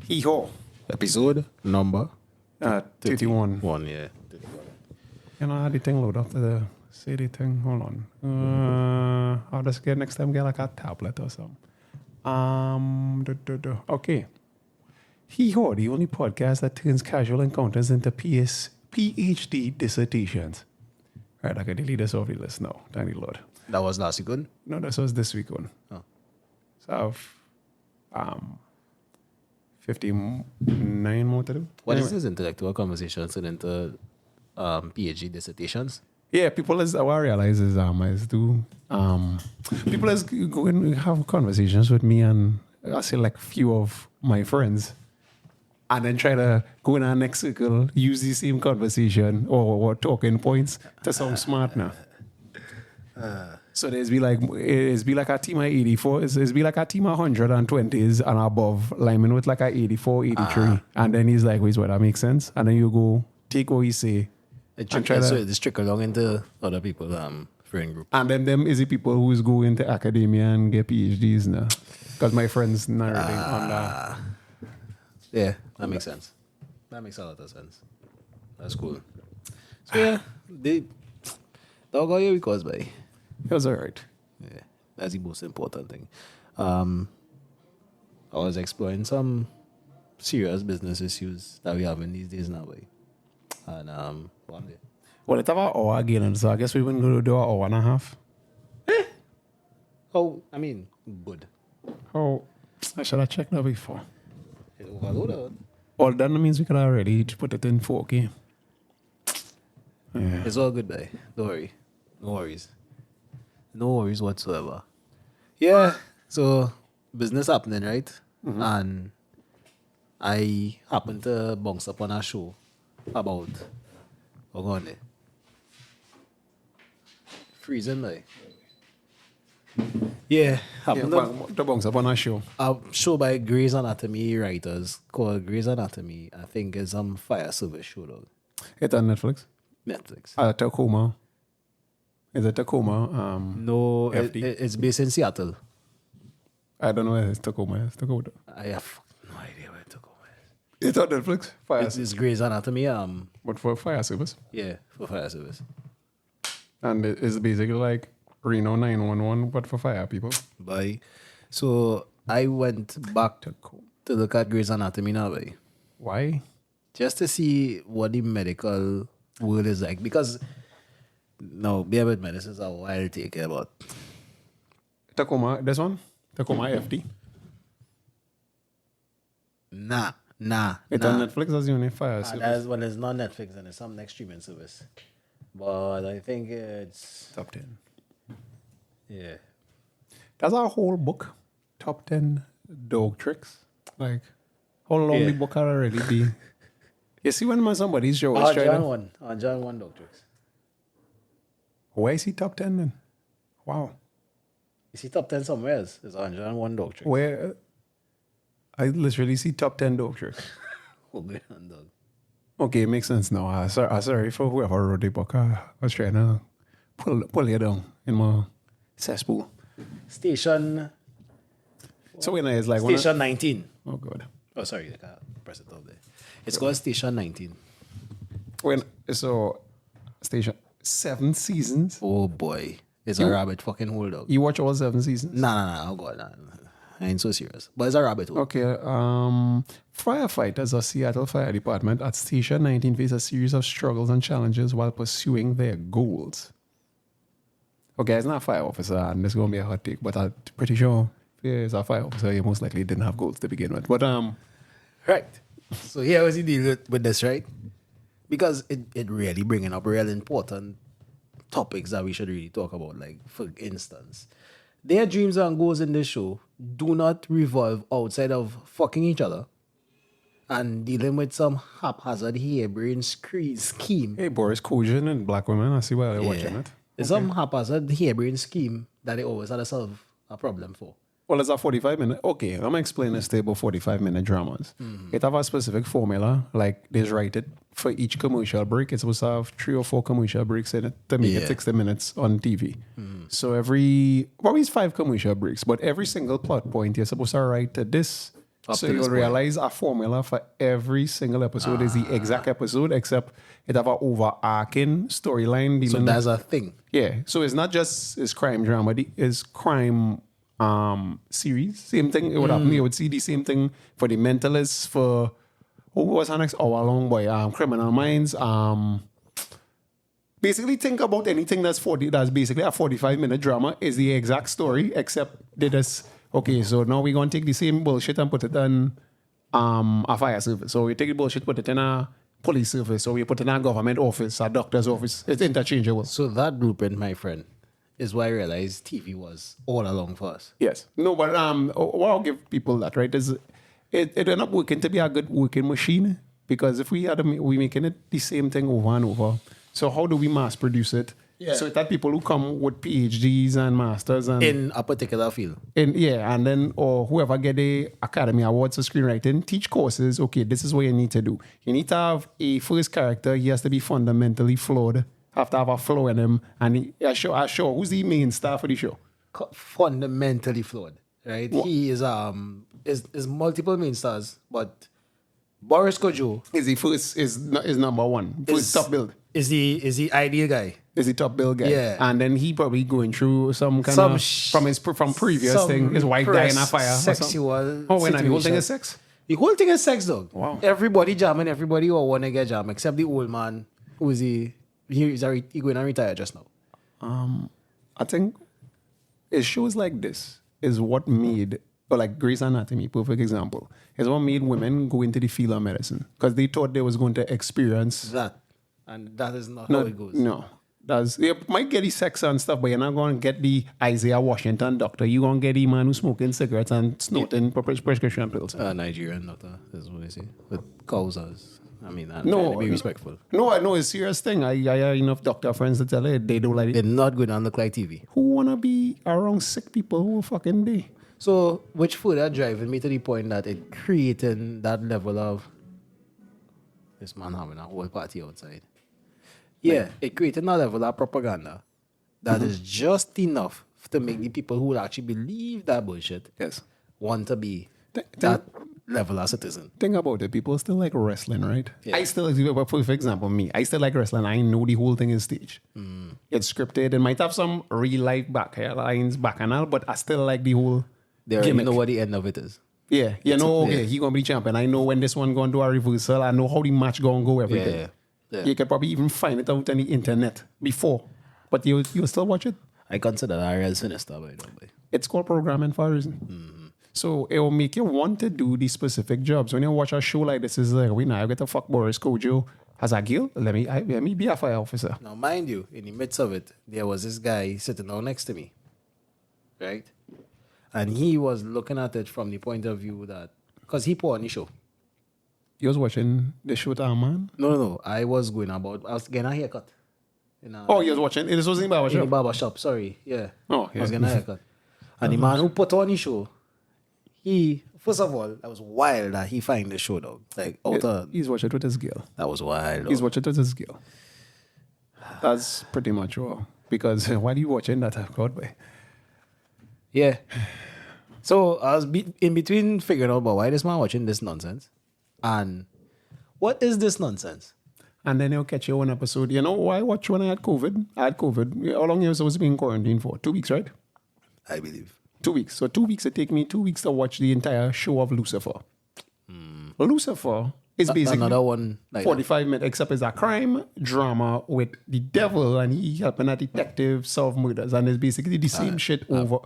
Hee-haw. Episode number 31. 1, yeah. You know how the thing load up to the city thing? Hold on. I'll just get next time get like a tablet or something. Okay. Hee-haw, the only podcast that turns casual encounters into PhD dissertations. Right, I can delete this off the list now. Thank the Lord. That was last week one? No, this was this week one. Oh. So I have 59 more to do. What Anyway. is this intellectual conversations and into PhD dissertations? Yeah, people as what I realize is people as go and have conversations with me and I say like few of my friends and then try to go in our next circle, use the same conversation or talking points to sound smart now. So it's be like a team of 84, it's be like a team of 120s and above, linemen with like a 84, 83. And then he's like, wait, what that makes sense? And then you go take what he say. So it's trickle along into other people friend group. And then them is the people who's go into academia and get PhDs now. Because my friends not really on that. Yeah, that makes sense. That makes a lot of sense. That's cool. So yeah, dog all year because by. It was alright. Yeah, that's the most important thing. I was exploring some serious business issues that we have in these days now, boy. And one day. Well, it's about an hour again, so I guess we were going to do an hour and a half. Oh, I mean, good. Oh, I should have checked that before. It's overloaded. All that means we could already put it in 4K. Yeah. It's all good, boy. Don't worry. No worries. No worries whatsoever. Yeah, so business happening, right? Mm-hmm. And I happened to bounce up on a show about freezing, like. Yeah, happened to bounce up on a show. A show by Grey's Anatomy writers called Grey's Anatomy. I think it's fire service show, though. It's on Netflix? Netflix. Tacoma. Is it Tacoma? No, it's based in Seattle. I don't know where it's Tacoma. It's Tacoma. I have no idea where Tacoma is. It's on Netflix. It's Grey's Anatomy. But for fire service? Yeah, for fire service. And it's basically like Reno 911, but for fire people. Bye. So I went back to look at Grey's Anatomy now, bye. Why? Just to see what the medical world is like. Because no, beer with medicine is a while to care about. Tacoma, this one? Tacoma FD? Nah. It's on Netflix as only fire service. That is when it's not Netflix and it's some next streaming service. But I think it's Top 10. Yeah. That's our whole book. Top 10 dog tricks. Like, how long the book already be? You see when somebody's show is trying on John 1 dog tricks. Why is he top 10 then? Wow. Is he top 10 somewhere else? It's on John 1 dog tricks. Where? I literally see top 10 dog tricks. Ugly on dog. Okay, it makes sense now. I'm sorry for whoever wrote the book. I was trying to pull you down in my cesspool. Station. So when it's like Station 19. Oh god. Oh sorry, I can't press it up there. It's called Station 19. Station 7 seasons. Oh boy, it's a rabbit fucking hole, dog. You watch all 7 seasons? Nah. Oh god, nah. I ain't so serious. But it's a rabbit hole. Okay. Firefighters of Seattle Fire Department at Station 19 face a series of struggles and challenges while pursuing their goals. Okay, it's not a fire officer, and this is going to be a hot take, but I'm pretty sure if it's a fire officer, he most likely didn't have goals to begin with. But right. So here was the deal with this, right? Because it really bringing up real important topics that we should really talk about. Like, for instance, their dreams and goals in this show do not revolve outside of fucking each other and dealing with some haphazard harebrained scheme. Hey, Boris Kojan and black women, I see why they're watching it. It's some haphazard harebrained scheme that they always had to solve a problem for. Well, it's a 45-minute. Okay, I'm going to explain this to you about 45-minute dramas. It have a specific formula, like they write it for each commercial break. It's supposed to have 3 or 4 commercial breaks in it to make it 60 minutes on TV. So probably it's 5 commercial breaks, but every single plot point you're supposed to write to this. Up So to this you'll point. realize a formula for every single episode is the exact episode, except it have a overarching storyline. So that's a thing. Yeah, so it's not just it's crime drama, it's crime series. Same thing. It would happen. You would see the same thing for the mentalists. For who was our next hour long boy? Criminal Minds. Basically, think about anything that's basically a 45-minute drama is the exact story, except they just okay. So now we're gonna take the same bullshit and put it on a fire service. So we take the bullshit, put it in a police service. So we put it in a government office, a doctor's office. It's interchangeable. So that blueprint, my friend, is why I realized TV was all along for us. Yes. No, but what I'll give people that, right, is it ended up working to be a good working machine, because if we making it the same thing over and over, so how do we mass produce it? Yeah. So it had people who come with PhDs and masters and In a particular field. and then or whoever get the Academy Awards for screenwriting, teach courses. Okay, this is what you need to do. You need to have a first character. He has to be fundamentally flawed. Have to have a flaw in him. And I sure who's the main star for the show? Fundamentally flawed, right? He is multiple main stars, but Boris Kojo Is the first is number one. First top build. is the ideal guy. Is the top bill guy. Yeah. And then he probably going through some kind Some of from previous some thing. His wife died in a fire. or something. sexual Oh, when the whole thing situation. is sex? The whole thing is sex, dog. Wow. Everybody jamming, everybody will want to get jammed, except the old man who is he going to retire just now. I think it shows like this is what made, or like Grey's Anatomy, perfect example, is what made women go into the field of medicine, because they thought they was going to experience. That. And that is not how it goes. No. You might get the sex and stuff, but you're not going to get the Isaiah Washington doctor. You're going to get the man who's smoking cigarettes and snorting prescription pills. Nigerian doctor is what they say. With causas. I mean, I'm No, trying to be no. respectful. No, I know it's a serious thing. I have enough doctor friends to tell you they don't like it. They're not good on look like TV. Who wanna be around sick people who fucking day? So, which further driving me to the point that it creating that level of this man having a whole party outside. Yeah, it created that level of propaganda that is just enough to make the people who will actually believe that bullshit Yes. want to be Th- that level of citizen. Think about it. People still like wrestling, right? Yeah. I still, for example, me, I still like wrestling. I know the whole thing is staged. It's scripted. It might have some real life lines back and all, but I still like the whole They already gimmick. know what the end of it is. Yeah, you know, yeah. okay, he gonna be champion. I know when this one gonna do a reversal. I know how the match gonna go. Everything. Yeah. You could probably even find it out on the internet before, but you'll still watch it. I consider that real sinister, by the way. It's called programming for a reason. So it will make you want to do these specific jobs. When you watch a show like this, it's like, we now get to fuck Boris Kojo as a girl. Let me be a fire officer. Now, mind you, in the midst of it, there was this guy sitting down next to me, right? And he was looking at it from the point of view that, because he put on the show. You was watching the show with our man? No. I was getting a haircut. Oh, you was watching? This was in the barber In the shop? barber shop, sorry. Yeah. Oh, I was yeah. getting a haircut. And the man who put on the show, first of all, that was wild that he find the show, dog. Like, He's watching it with his girl. that was wild. He's Dog. watching it with his girl. That's pretty much all. Because why are you watching that? God, boy. Yeah. So I was in between figuring out about why this man watching this nonsense and what is this nonsense? And then you'll catch your one episode. You know why I watched when I had COVID? I had COVID. How long you were supposed to be in quarantine for? 2 weeks, right? I believe. 2 weeks. So 2 weeks, it take me 2 weeks to watch the entire show of Lucifer. Lucifer is basically Another one like 45 minutes, except it's a crime drama with the devil and he helping a detective solve murders. And it's basically the same shit over.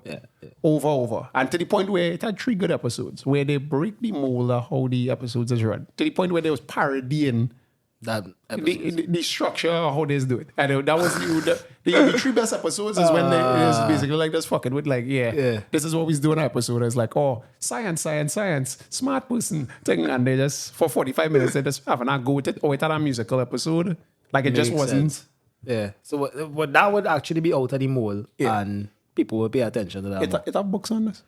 And to the point where it had 3 good episodes where they break the mold of how the episodes is run. To the point where they was parodying that episode. the structure of how they do it. And that was the 3 best episodes is when they is basically like just fucking with like, Yeah. this is what we do in an episode. It's like, oh, science, smart person thing. And they just, for 45 minutes, they just having a go with it. Or it had a musical episode. Like it just Makes wasn't. sense. Yeah. So but that would actually be out of the mold and people would pay attention to that. more. It have books on this.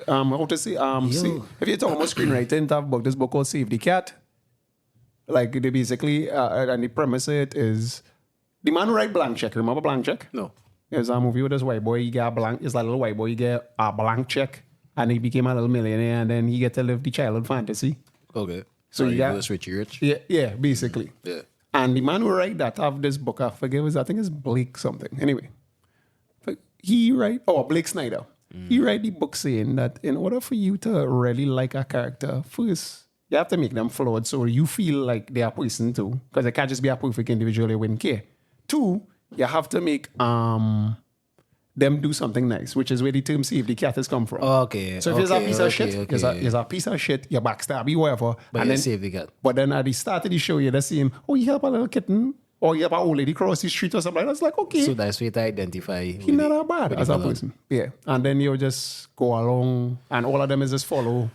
how to say, see, if you're talking about screenwriting, I've booked this book called Save the Cat. Like, they basically, and the premise of it is, the man who write Blank Check, remember Blank Check? No. There's a movie with this white boy, he get a blank, it's like a little white boy, he get a blank check, and he became a little millionaire, and then he get to live the childhood fantasy. Okay. So you got... Richie Rich? Yeah, basically. Yeah. And the man who write that have this book, I forget, I think it's Blake something. Anyway, he write, Blake Snyder. He write the book saying that in order for you to really like a character, first, you have to make them flawed so you feel like they are a person too. Because they can't just be a perfect individual, they wouldn't care. Two, you have to make them do something nice, which is where the term Save the Cat has come from. Okay. So if it's a piece of shit, it's a piece of shit, you backstab, you whatever. But and you then save the cat. But then at the start of the show, you just see him, you help a little kitten, or you help an old lady cross the street or something like that. It's like, okay. So that's way to identify. He's not that bad as a person. Yeah. And then you just go along, and all of them is just follow.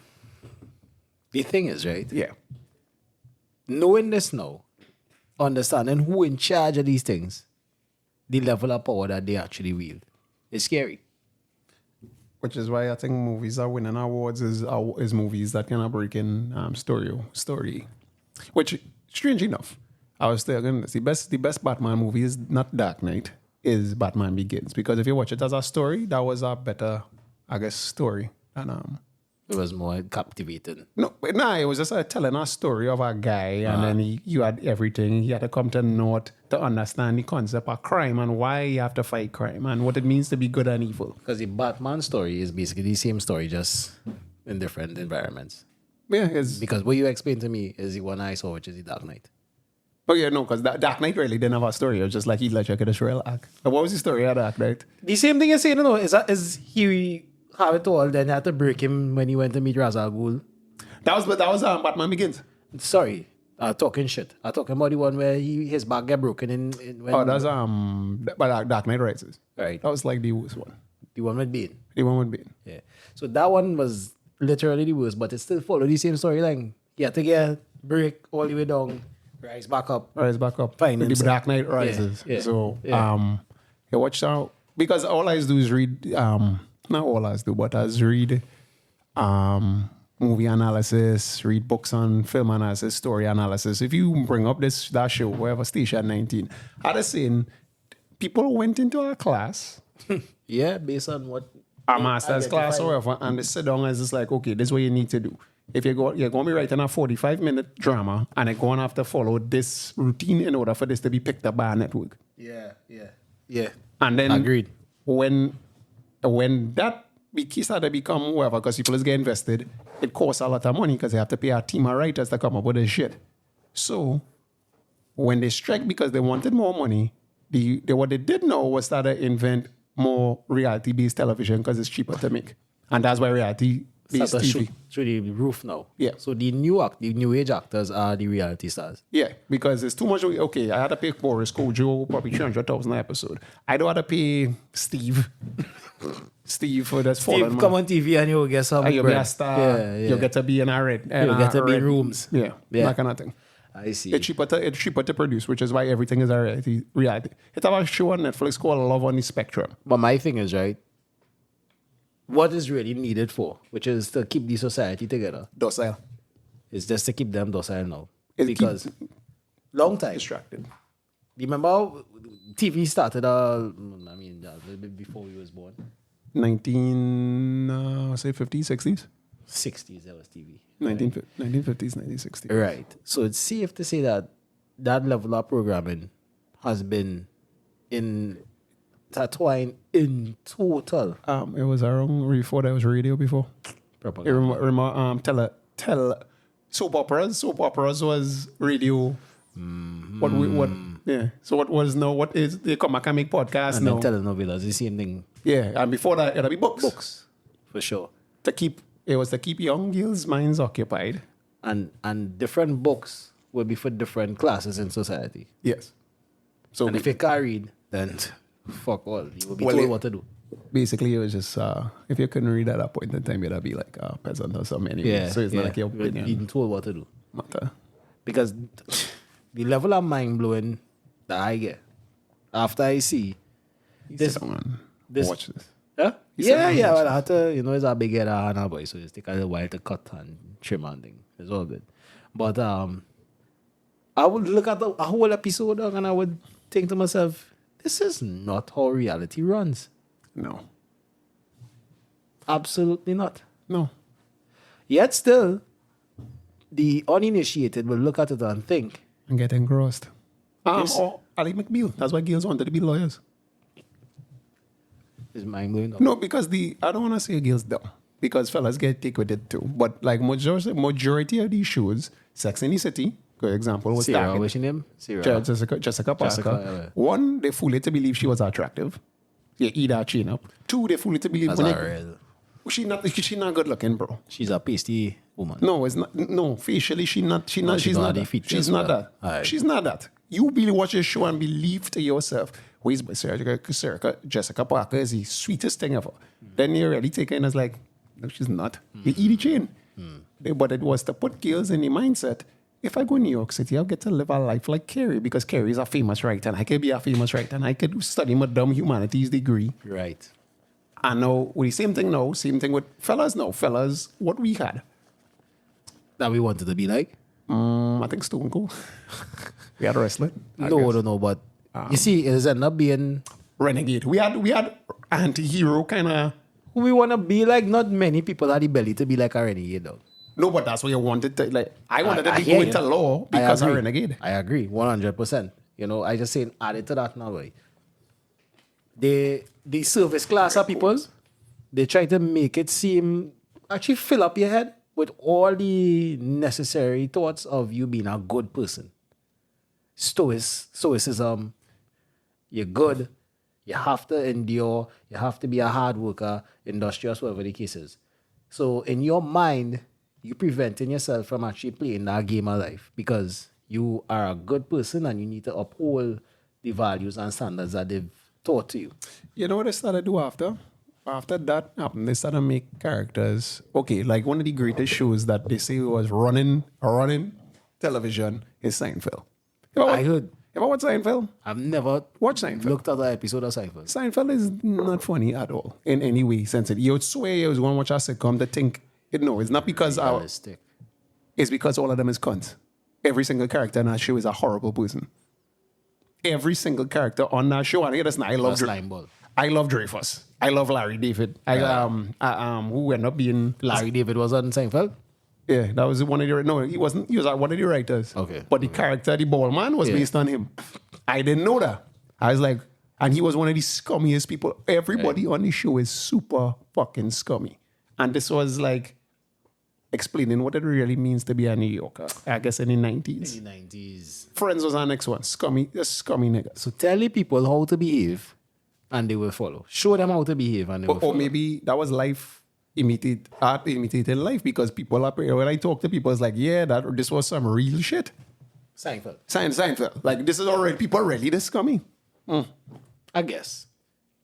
The thing is, right? Yeah. Knowing this now, understanding who in charge of these things, the level of power that they actually wield, it's scary. Which is why I think movies are winning awards is movies that kind of break in story. Which, strange enough, I was telling this, the best Batman movie is not Dark Knight, is Batman Begins. Because if you watch it as a story, that was a better, I guess, story than It was more captivating. It was just telling a story of a guy, and then you had everything. He had to come to know it to understand the concept of crime and why you have to fight crime and what it means to be good and evil. Because the Batman story is basically the same story, just in different environments. Yeah, it's... Because what you explained to me is the one I saw, which is the Dark Knight. Oh yeah, no, because Dark Knight really didn't have a story. It was just like Heath Ledger could Israel act. But what was the story of Dark Knight? The same thing you're saying, is he have it all, then you had to break him when he went to meet Ra's al Ghul. That was Batman Begins. Sorry, talking shit. I'm talking about the one where his back get broken in when... that's but Dark Knight Rises. Right. That was like the worst one. The one with Bane. The one with Bane. Yeah. So that one was literally the worst, but it still followed the same storyline. He had to get break all the way down, rise back up. Fine. The Dark Knight Rises. Yeah. So you watch out, because all I do is read not all I do, but I read movie analysis, read books on film analysis, story analysis. If you bring up that show, wherever Station 19, I was saying people went into our class. Yeah, based on what a master's class or whatever, and they sit down and it's just like, okay, this is what you need to do. If you're going to be writing a 45-minute drama and you're going to have to follow this routine in order for this to be picked up by a network. Yeah. And then agreed. When that started to become whatever, because people is getting invested, it costs a lot of money because they have to pay a team of writers to come up with this shit. So when they strike because they wanted more money, what they did know was start to invent more reality-based television because it's cheaper to make. And that's why reality-based TV. Through the roof now. Yeah. So the new age actors are the reality stars. Yeah, because it's too much. Okay, I had to pay Boris Kojo probably 300,000 an episode. I don't have to pay Steve for this. Steve come on TV and you'll get some. You'll be a star. Yeah. You'll get to be in a red. You'll get to be in rooms. Yeah, that kind of thing. I see. It's cheaper to produce, which is why everything is a reality. It's a show on Netflix called Love on the Spectrum. But my thing is, right, what is really needed for, which is to keep the society together. Docile. It's just to keep them docile now. It's because long time. Distracted. Remember how TV started, a little bit before we was born? 50s, 60s? 60s, that was TV. 1950s, 1960s. Right. So it's safe to say that level of programming has been intertwined in total. It was around before there was radio before. Propaganda. Soap operas. Soap operas was radio. Yeah. So what was now? What is they come back and make podcasts and now? Telenovelas, the same thing. Yeah, and before that it'd be books. Books, for sure. To keep young girls' minds occupied. And different books will be for different classes in society. Yes. So if you can't read, then fuck all. You will be told what to do. Basically, it was just if you couldn't read at that point in time, you'd be like a peasant or something. Anyway. Yeah. So it's not like your opinion. You're told what to do. Matter. Because the level of mind blowing that I get after I see this, watch this. Yeah? He said Yeah. no. Well, I had to, it's a big head of Hannah boy, so it's take a little while to cut and trim and thing. It's all good. But I would look at a whole episode and I would think to myself, this is not how reality runs. No. Absolutely not. No. Yet still, the uninitiated will look at it and think, And get engrossed. Yes. Or Ali McBeal. That's why girls wanted to be lawyers. it's mind blowing. No, because I don't want to say girls dumb. Because fellas get take with it too. But like majority of these shows, Sex and the City, good example, was Sarah, targeted. what's her name? Sarah. Jessica Parker. Jessica, yeah. One, they fool it to believe she was attractive. You eat her chain up. Two, they fool it to believe That's not real. she not good looking, bro. She's a pasty woman. No, it's not. No, facially she's not she that. got the features, She's not well. that. Alright. She's not that. You really watch this show and believe to yourself, where's Jessica Parker is the sweetest thing ever. Then you really take it and it's like, no, she's not. You eat the chain. But it was to put girls in the mindset, if I go to New York City, I'll get to live a life like Carrie because Carrie is a famous writer and I could be a famous writer and I could study my dumb humanities degree. Right. And now, with the same thing now, same thing with fellas now. Fellas, what we had. That we wanted to be like? I think Stone Cold. We had wrestling. I No, guess. I don't know, but you see, it has ended up being Renegade. We had anti-hero kind of. who we want to be like. Not many people have the belly to be like a renegade, though. No, but that's what you wanted to like. I wanted to be hear going you. to law I because I'm agree. renegade. I agree, 100%. I just saying, added to that now, boy. The service class of people, they try to make it seem, actually fill up your head with all the necessary thoughts of you being a good person. Stoicism, you're good, you have to endure, you have to be a hard worker, industrious, whatever the case is. So in your mind, you're preventing yourself from actually playing that game of life because you are a good person and you need to uphold the values and standards that they've taught to you. You know what they started to do after? After that happened, they started to make characters. Okay, like one of the greatest shows that they say was running television is Seinfeld. I heard. You ever watch Seinfeld? I've never Watch Seinfeld. looked at an episode of Seinfeld. Seinfeld is not funny at all in any way. Sense it. You would swear you was going to watch a sitcom to think, no, it's not because Realistic. it's because all of them is cunts. Every single character in that show is a horrible person. Every single character on that show, and I love Slime ball. I love Dreyfus. I love Larry David. Who ended up being Larry David was on Seinfeld? Yeah, that was one of the no, he wasn't. He was one of the writers. Okay. But the character, the ball man, was Yeah. based on him. I didn't know that. I was like, and he was one of the scummiest people. Everybody on the show is super fucking scummy. And this was like explaining what it really means to be a New Yorker. I guess in the 90s. In the 90s. Friends was our next one. Scummy, just scummy niggas. So tell the people how to behave and they will follow. Show them how to behave and they will Or follow. maybe that was art imitated life because people are, when I talk to people, it's like, yeah, this was some real shit. Seinfeld. Seinfeld. Like, this is already, people are really this scummy. I guess.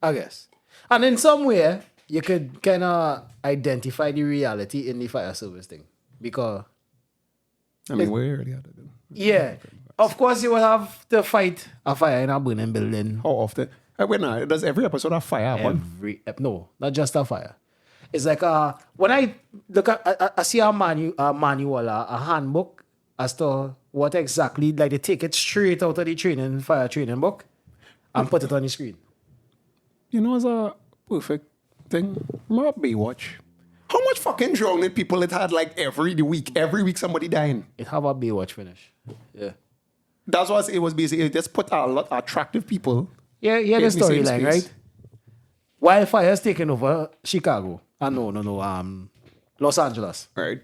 And in some way, you could kind of identify the reality in the fire service thing. Because, I mean, we already had to do. yeah, of course you will have to fight a fire in a burning building. How often? Wait, now, does every episode have fire happen? No, not just a fire. It's like when I look at, I see a manual, a handbook as to what exactly, like they take it straight out of the fire training book and put it on the screen. You know, it's a perfect thing. Remember Baywatch? How much fucking drowning people it had like every week somebody dying. It have a Baywatch finish. Yeah. That's what it was basically. It just put a lot of attractive people. Yeah, the in the same storyline, space. right? Wildfire's taking over Chicago. Los Angeles. Right.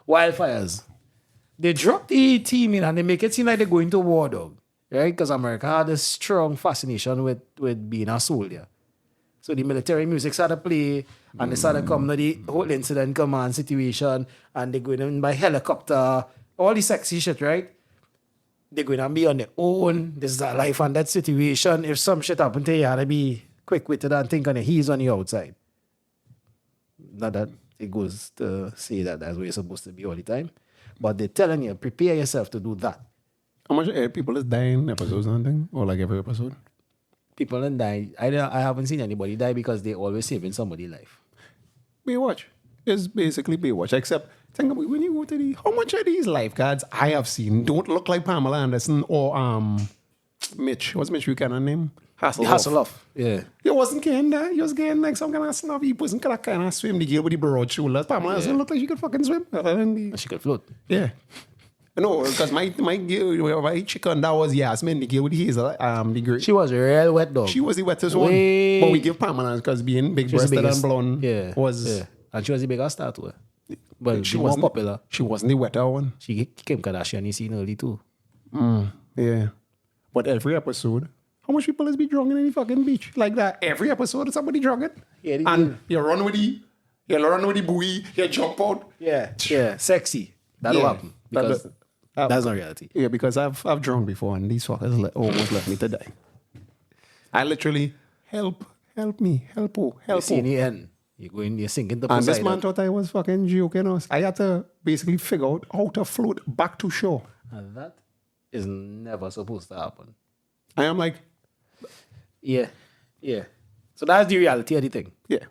Wildfires. They drop the team in and they make it seem like they're going to war, dog. Right? Because America had a strong fascination with being a soldier. So the military music started to play and they started coming to the whole incident command situation and they're going in by helicopter. All the sexy shit, right? They're going to be on their own. This is a life and death situation. If some shit happen to you, you have to be quick-witted and think on it. He's on the outside. Not that it goes to say that that's where you're supposed to be all the time. But they're telling you, prepare yourself to do that. How much people is dying episodes and thing? Or like every episode? People don't die. I haven't seen anybody die because they always saving somebody's life. Baywatch. It's basically Baywatch, except think about when you go to how much of these lifeguards I have seen don't look like Pamela Anderson or Mitch. What's Mitch Buchanan name? Hasselhoff. Yeah. He wasn't getting that. He was getting like some kind of snobby. He wasn't kind of swim the girl with the broad shoulders. Pamela Anderson looked like she could fucking swim. She could float. Yeah. No, because my girl, my chicken, that was Yasmin, the girl with the hazel, the girl. She was real wet dog. She was the wettest one. But we give Pamela because being big breasted and blonde was. Yeah. And she was the biggest star too. But She more wasn't popular. She wasn't the wetter one. She came Kardashian scene early too. Yeah. But every episode, how much people is be drunk in any fucking beach? Like that. Every episode is somebody drunk it. Yeah, they and you run with the buoy, you jump out. Yeah. Yeah. Sexy. That'll happen. Because that's not reality. Yeah, because I've drunk before and these fuckers almost left me to die. I literally help me. You see in the end, you're sinking the And this man thought I was fucking joking us. I had to basically figure out how to float back to shore. And that is never supposed to happen. I am like, Yeah. So that's the reality of the thing. yeah.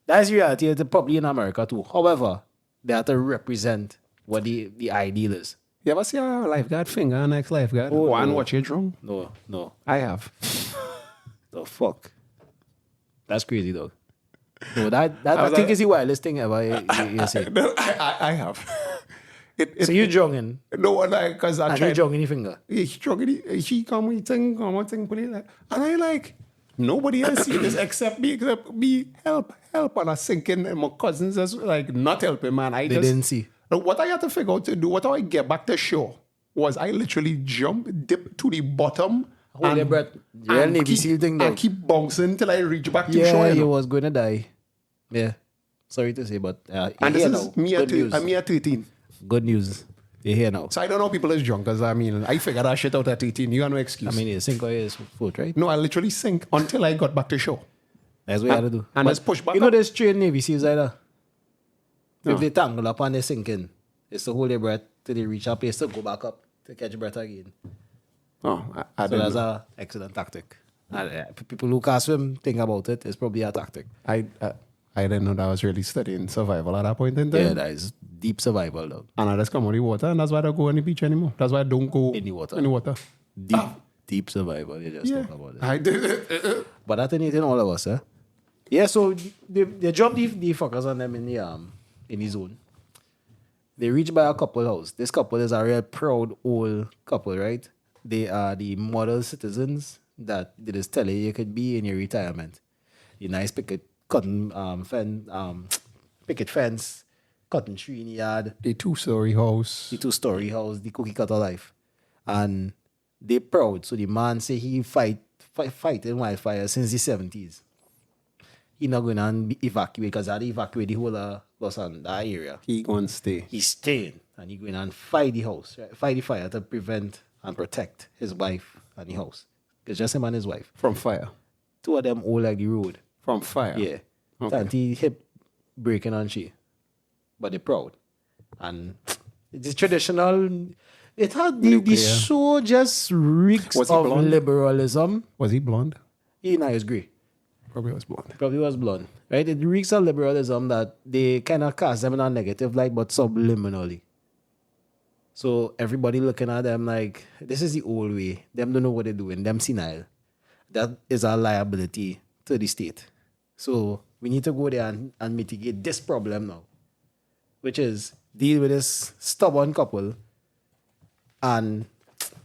That's the reality of the probably in America too. However, they have to represent what the ideal is. You ever see a lifeguard finger an ex-lifeguard? And watch you drunk? No. I have. The fuck? That's crazy, dog. No, that I think is the wildest thing ever you say. No, I have. So you drunk No, because I and tried. you drunk in your finger. She come with thing, put it like, and I like, nobody else see this except me, help. And I sinking, and my cousins is like not helping, man. They didn't see. What I had to figure out to do, what I get back to shore, was I literally dip to the bottom. Hold your breath. Real Navy SEAL thing, and dog. keep bouncing till I reach back to shore. Yeah, you you know? was going to die. Yeah. Sorry to say, but And this here is now. me at 13. Good news. You're here now. So I don't know people is drunk, because I mean, I figured that shit out at 18. You got no excuse. I mean, you sink or you float, right? No, I literally sink until I got back to shore. That's what you had to do. And But let's push back You know, up. there's trained Navy SEALs either. No. If they tangle up and they sink in, it's to hold their breath till they reach a place to go back up to catch breath again. Oh, I So didn't that's know. an excellent tactic. And people who can't swim think about it. It's probably a tactic. I didn't know that I was really studying survival at that point in time. Yeah, that is deep survival, dog. And I just come on the water, and that's why I don't go on the beach anymore. That's why I don't go In the water. In the water. Deep survival. You just Yeah, talk about it. I did. But that's anything all of us, eh? Yeah, so they dropped the fuckers on them in the zone. They reached by a couple house. This couple is a real proud old couple, right? They are the model citizens that they just tell you could be in your retirement. The nice picket fence, cotton tree in the yard, The 2-story house. the 2-story house, the cookie cutter life. And they proud. So the man say he fighting wildfire since the 70s. He not going to evacuate because I had to evacuate the whole Los Angeles that area. He gonna stay. He's staying and he going and fight the house, right? Fight the fire to prevent and protect his wife and the house. It's just him and his wife. From fire. Two of them all like the road. From fire. Yeah. Okay. Tanti hip breaking on she. But they're proud. And it's traditional. It had the show just reeks Was he of blonde? liberalism. Was he blonde? He now is grey. Probably was blonde. Probably was blonde. Right? It reeks of liberalism that they kind of cast them in a negative light, but subliminally. So everybody looking at them like, this is the old way. Them don't know what they're doing. Them senile. That is a liability to the state. So we need to go there and mitigate this problem now, which is deal with this stubborn couple and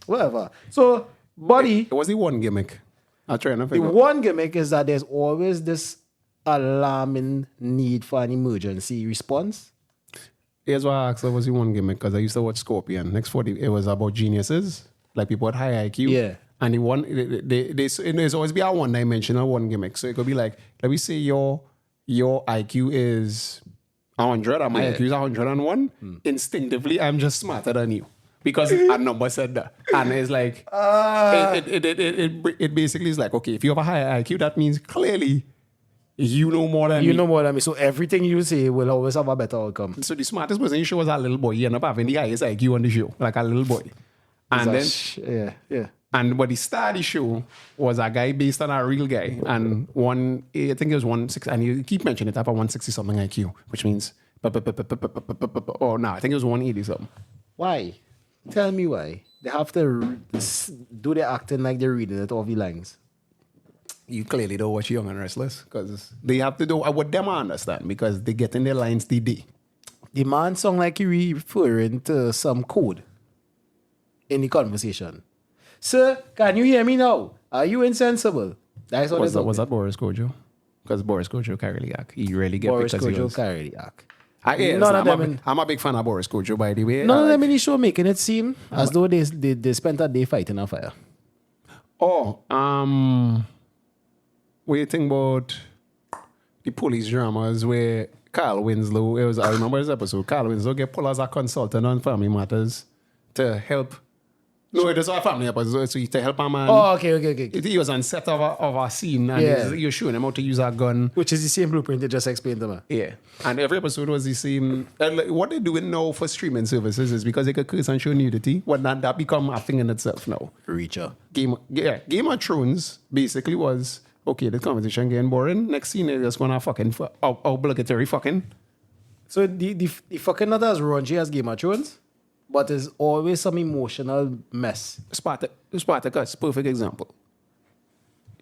whatever. So, buddy, It was the one gimmick. I'm trying to the figure out. one gimmick is that there's always this alarming need for an emergency response. Here's why I asked what was the one gimmick, because I used to watch Scorpion. Next 40, it was about geniuses, like people with high IQ. Yeah. And the one, there's always be a one-dimensional one gimmick. So it could be like, let me say your IQ is 100 and my IQ is 101. Instinctively, I'm just smarter than you. Because a number said that. And it's like, it basically is like, okay, if you have a higher IQ, that means clearly you know more than You me. know more than me. So everything you say will always have a better outcome. So the smartest person in the show was a little boy. He ended up having the highest IQ on the show, like a little boy. And then Yeah. And what the star of the show was a guy based on a real guy. And I think it was 160, and you keep mentioning it, have a 160 something IQ, which means, oh, no, I think it was 180 something. Why? Tell me why. They have to do their acting like they're reading it off the lines. You clearly don't watch Young and Restless because they have to do what them understand because they get in their lines the day. The man sound like he referring to some code in the conversation. Sir, can you hear me now? Are you insensible? That's what Was that Boris Kojo? Because Boris Kojo can really act. He really get Boris because he Kojo was- can really act. None of them I'm a big fan of Boris Kojo, by the way. None of them in the show making it seem as though they spent a day fighting a fire. Oh, what do you think about the police dramas where Carl Winslow, I remember this episode, Carl Winslow get pulled as a consultant on family matters to help. No, it was a family episode, so to help a man. Oh, okay. He was on set of a scene and you're showing him how to use a gun. Which is the same blueprint they just explained to me. Yeah. And every episode was the same. And like, what they're doing now for streaming services is because they could curse and show nudity. Well, that become a thing in itself now. Reacher. Game of Thrones basically was, okay, the conversation getting boring. Next scene, they're just going to fucking obligatory fucking. So the fucking not as raunchy as Game of Thrones, but there's always some emotional mess. Spartacus, perfect example.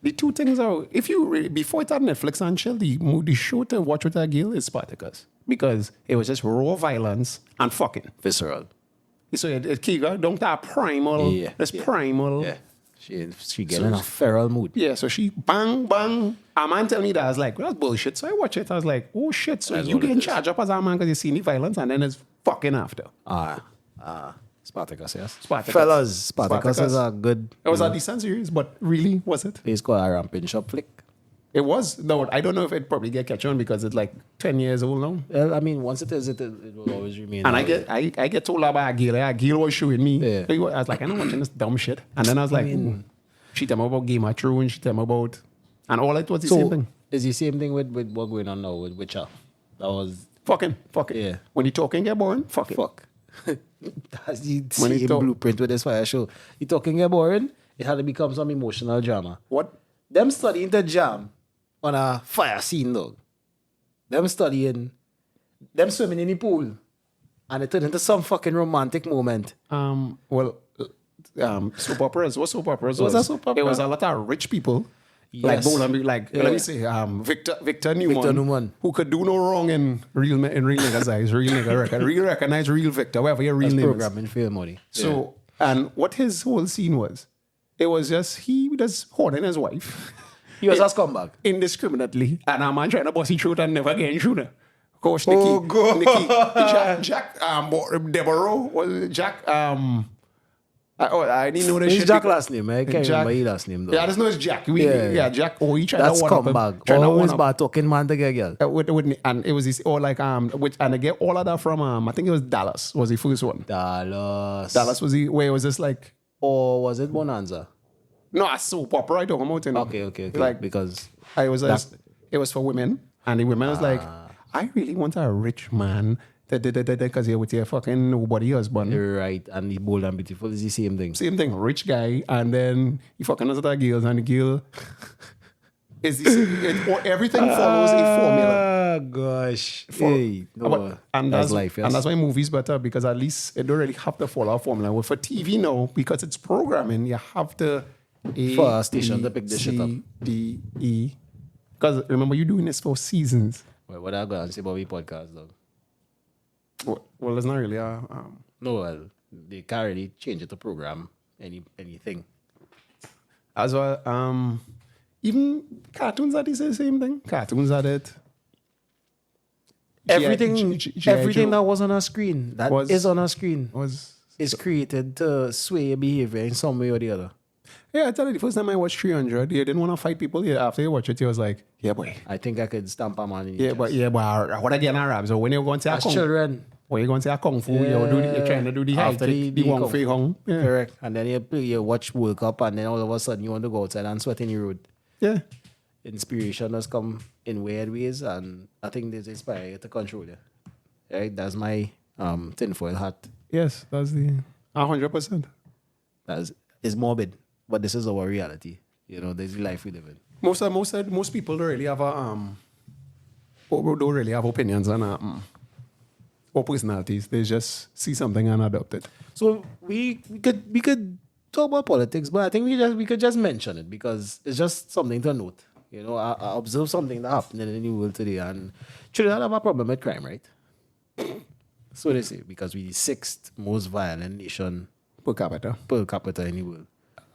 The two things are, if you really, before it had Netflix and chill, the show to watch with a girl is Spartacus. Because it was just raw violence and fucking. Visceral. So it don't have primal. Yeah. It's primal. Yeah. She get in a feral mood. Yeah, so she bang, bang. A man tell me that. I was like, well, that's bullshit. So I watch it. I was like, oh shit. So That's you what get it in is. charge up as a man because you see the violence and then it's fucking after. Spartacus, yes. Spartacus. Fellas, Spartacus is a good... It was a decent series, but really, was it? It's called a ramping shop flick. It was. No, I don't know if it probably get catch on because it's like 10 years old now. Well, I mean, once it is, it will always remain. And that way. I get told about a girl. A girl was showing me. Yeah. I was like, I'm not watching this dumb shit. And then I was like, ooh. She tell me about Game of Thrones. She tell me about... And all it was the same thing. It's the same thing with what going on now with Witcher. That was... Fucking. Yeah. When you talking get boring, fuck it. Fuck. That's the When you same talk- blueprint with this fire show. You talking get boring, it had to become some emotional drama. What? Them studying to jam on a fire scene, dog. Them swimming in the pool. And it turned into some fucking romantic moment. Soap operas. What soap operas Was was? that soap opera? It was a lot of rich people. Yes. Let me say, Victor Newman, who could do no wrong in real niggas' eyes, real nigga recognize real Victor, whatever your real That's name is. programming for your money. So, and what his whole scene was, it was just he just holding his wife He was a scumbag. indiscriminately, and a man trying to bust his throat and never getting through her. Coach Nikki, Oh, God. Jack, Deborah, was Jack, I didn't know this It's shit. Jack because- last name. I can't Jack- remember his last name though. Yeah, I just know it's Jack. Yeah. Jack. Oh, he tried That's to one up him. scumbag. Tried to Always one up- bad talking man to get girl. and it was this or like which and I get all of that from I think it was Dallas was the first one. Dallas. Dallas was the where it was just like Or was it Bonanza? no, a soap opera I talking about. You know? Okay. Like Because it was for women and the women was like, I really want a rich man because you're with your fucking nobody husband. you're right, and the bold and beautiful is the same thing. Same thing, rich guy, and then you fucking other girls and the girl is the same, everything follows a formula. Ah, gosh. Hey, no, And that's life, yes. And that's why movies better because at least it don't really have to follow a formula. Well, for TV now, because it's programming, you have to For a station to pick this shit up. C, D, E. Because remember, you're doing this for seasons. Well, what I got to say about the podcast, though? Well, it's not really No, well, they can't really change it to program anything. as well. Even cartoons are the same thing. Cartoons are it. Everything that was on a screen, that Was- is on a screen, was is created to sway your behavior in some way or the other. yeah. I tell you, the first time I watched 300, you didn't want to fight people. Yeah, after you watch it, you was like, yeah, boy. I think I could stamp a man in the Yeah, chest. but what again, Arabs? So when you're going to a As kung, children. when you're going to a kung fu, you're trying to do the high After kick, the the Wong kung Fei fu. Hong. Yeah. Correct. And then you watch World Cup, and then all of a sudden you want to go outside and sweat in the road. Yeah. Inspiration has come in weird ways, and I think this inspire you to control you. Right? That's my tinfoil hat. Yes, that's the 100%. It's morbid. but this is our reality. You know, this is the life we live in. Most people don't really have don't really have opinions on or personalities. They just see something and adopt it. So we could talk about politics, but I think we could just mention it because it's just something to note. You know, I observed something that happened in the world today, and Trinidad have a problem with crime, right? So they say, because we're the sixth most violent nation Per capita. in the world.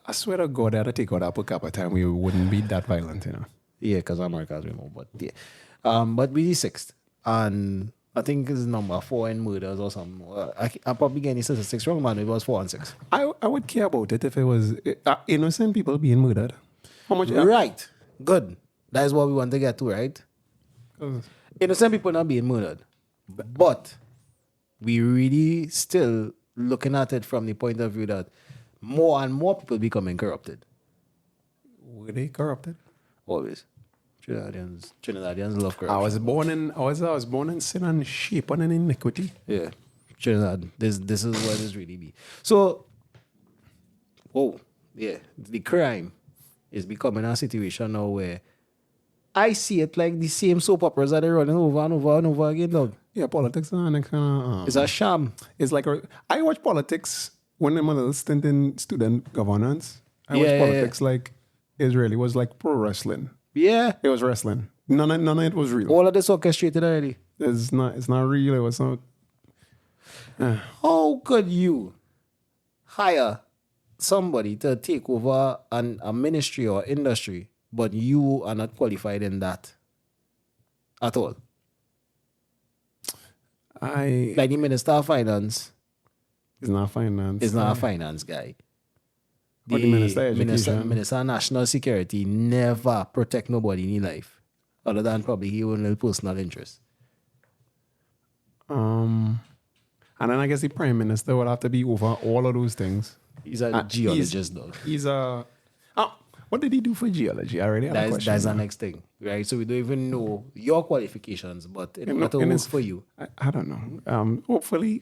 I swear to God, I'd take out that per capita and we wouldn't be that violent, you know. Yeah, because America has more, but yeah. But we're the sixth, and I think it's number 4 in murders or something. I probably getting the statistics wrong, man. It was 4 and 6. I would care about it if it was innocent people being murdered. How much? Right. Good. That is what we want to get to, right? Innocent people not being murdered. But we really still looking at it from the point of view that more and more people becoming corrupted. Were they corrupted? Always. Trinidadians love corruption. I was born in sin and shapen in iniquity. Yeah. Trinidad. This is what it really be. So, the crime is becoming a situation now where I see it like the same soap operas that they're running over and over and over again, dog. Yeah, politics and It's a sham. it's like I watch politics when I'm a little stint in student governance. I watch Yeah, politics like Israeli was like pro wrestling. Yeah. It was wrestling. None of it was real. All of this orchestrated already. It's not real. It was not. How could you hire somebody to take over a ministry or industry, but you are not qualified in that at all? Like the Minister of Finance It's not finance. is not a finance guy. Or the Minister of Education. Minister of National Security never protect nobody in life, other than probably his own personal interest. And then I guess the Prime Minister would have to be over all of those things. He's a geologist, though. He's a. What did he do for geology? I already have a question. That's the next thing, right? So we don't even know your qualifications, but it matter works for you. I don't know. Hopefully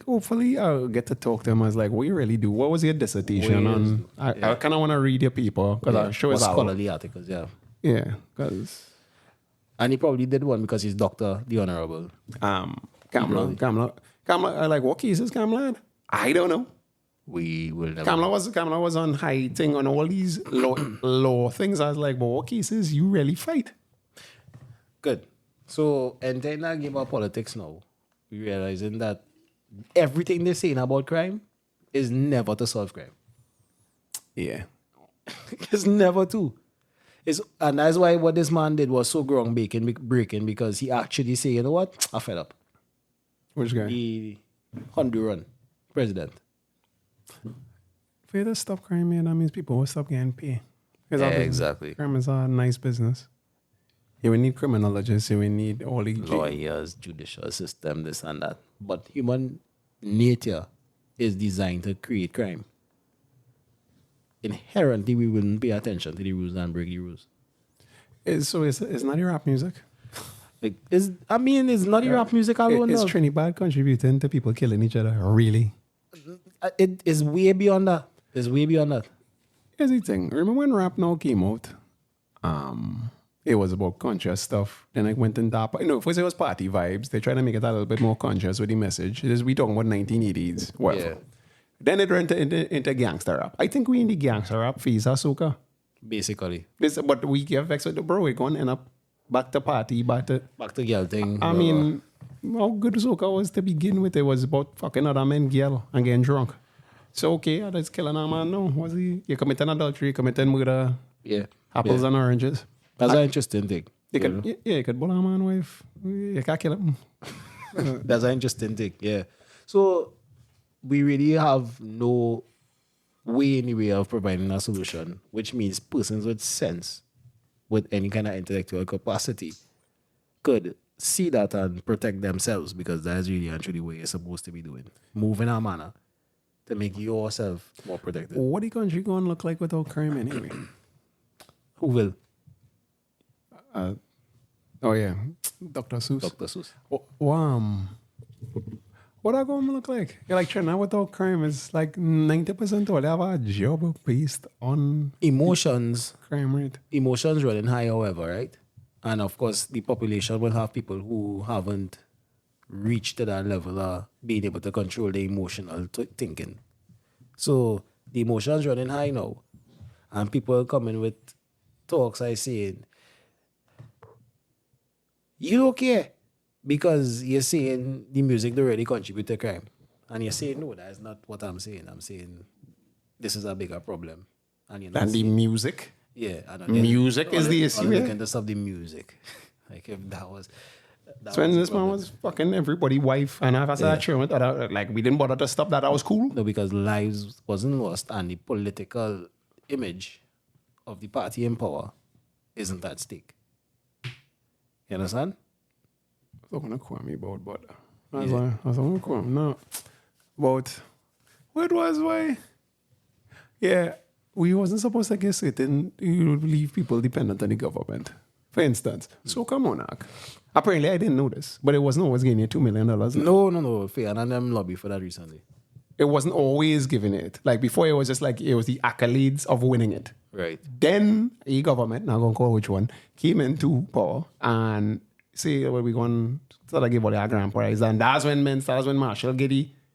I'll get to talk to him as like, what you really do? What was your dissertation on? I kind of want to read your paper because I'm sure it's scholarly articles, yeah. Yeah, because. And he probably did one because he's Dr. The Honorable. Kamla, like, what cases Kamla had? I don't know. We will never. Kamla was on high thing on all these law things. I was like, but what cases you really fight? Good. So, entering that game of politics now, we realizing that everything they're saying about crime is never to solve crime. Yeah. It's never to. And that's why what this man did was so groundbreaking because he actually said, you know what? I fed up. Which guy? The Honduran president. For you to stop crime, man, that means people will stop getting paid. Yeah, exactly. Crime is a nice business. You will need criminologists, you will need all the lawyers, judicial system, this and that. But human nature is designed to create crime. Inherently, we wouldn't pay attention to the rules and break the rules. It's not your rap music. It's not your rap music alone. Is Trinidad contributing to people killing each other? Really? It is way beyond that. It's way beyond that. Here's the thing. Remember when Rap Now came out? It was about conscious stuff. Then I went and first it was party vibes. They tried to make it a little bit more conscious with the message. We talking about 1980s. Well, yeah. Then it went into gangster rap. I think we in the gangster rap phase, Asuka. Basically. But we get vexed with the bro. We're going to end up back to party, back to girl thing. I mean, how good Soca was to begin with. It was about fucking other men, girl, and getting drunk. So, okay, that's killing a man. No, was he? You committing adultery, committing murder. Yeah. Apples and oranges. That's an interesting thing. You could bull a man wife. You can't kill him. That's an interesting thing, yeah. So, we really have no way anyway of providing a solution, which means persons with sense, with any kind of intellectual capacity, could see that and protect themselves, because that's really and truly what you're supposed to be doing. Move in a manner to make yourself more protected. What the country going to look like without crime anyway? Who will? Oh yeah, Dr. Seuss. Dr. Seuss. What that going to look like? You're like Trinidad without crime is like 90% of they have a job based on Emotions crime rate. running high, however, right? And of course, the population will have people who haven't reached to that level of being able to control their emotional thinking. So the emotions running high now, and people coming with talks I saying, you don't care because you're saying the music don't really contribute to crime. And you're saying, no, that's not what I'm saying. I'm saying this is a bigger problem. And you're not And the saying, music. yeah, I don't Music is the issue. I'm Yeah? looking to stop the music. Like if that was So when was the this man problem. was fucking everybody wife, and I said, sure, like we didn't bother to stop that. That was cool. No, because lives wasn't lost and the political image of the party in power isn't at stake. You understand? That's what quote me about, but that's what quote no. But what was why? Yeah, we wasn't supposed to get certain. You leave people dependent on the government. For instance, Soca Monarch. Apparently, I didn't know this, but it wasn't always getting you $2 million. No. Fair. And them lobby for that recently. It wasn't always giving it. Like before, it was just like it was the accolades of winning it. Right. Then the government, not gonna call which one, came into power and say, well, we're going to give all our grand prize. And that's when Marshall get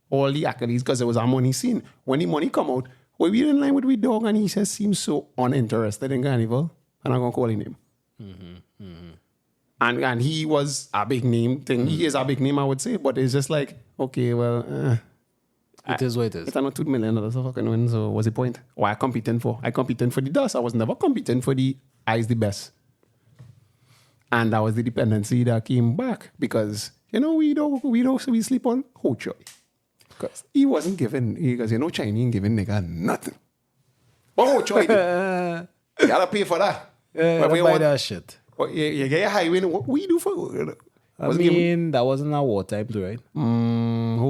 all the accolades because it was our money scene. When the money come out, well, we in line with we dog and he just seems so uninterested in Carnival. And I'm gonna call him name. And he was a big name thing. He is a big name, I would say, but it's just like, okay, well, It is what it is. it's not $2 million to fucking win, so what's the point? What I competing for? I competing for the dust. I was never competing for the I is the best. And that was the dependency that came back because, we sleep on Ho Choi. Because he wasn't giving, because Chinese ain't giving nigga nothing. But Ho Choi, you gotta pay for that. But we buy want- that shit. Well, you get a highway. What we do for? I mean, that wasn't our wartime too, right?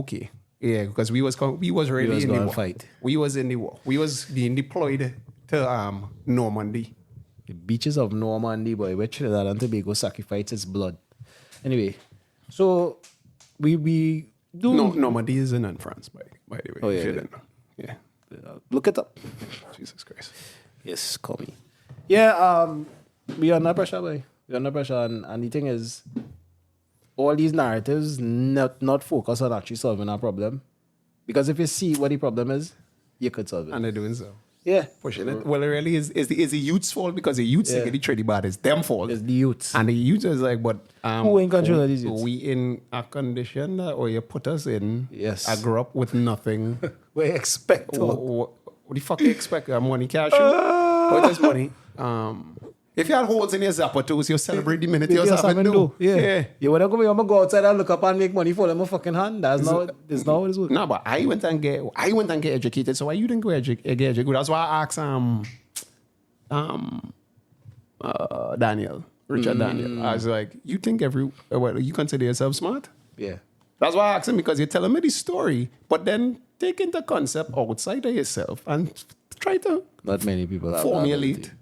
Okay. Yeah, because we was already was in the gonna war. fight. We was in the war. We was being deployed to Normandy. The beaches of Normandy, boy, where Trinidad and Tobago sacrificed its blood. Anyway, so we do No, Normandy is in France, by the way. Oh, if yeah, you yeah. didn't know. Yeah. look it up. Jesus Christ. Yes, call me. Yeah, we are under pressure, boy. We're under pressure, and the thing is, all these narratives not focus on actually solving our problem, because if you see what the problem is, you could solve it. And they're doing so. Yeah, Pushing it. Well, it really is the youth's fault because the youths Yeah. get the treaty bad. It's them fault. it's the youths. And the youth is like, but Who in control of these youths? We in a condition that, or you put us in. Yes. I grew up with nothing. We expect what the fuck you expect? Money cash? What is money? If you had holes in your zapper toes, you celebrate the minute you're having do. Yeah. You wanna go outside and look up and make money for them a fucking hand? That's not what it's worth. No, but I went and get educated. So why you didn't go get educated? That's why I asked Daniel, Richard Daniel. I was like, you think you consider yourself smart? Yeah. That's why I asked him, because you're telling me the story, but then take into concept outside of yourself and try to Not many people have that formulate. ability.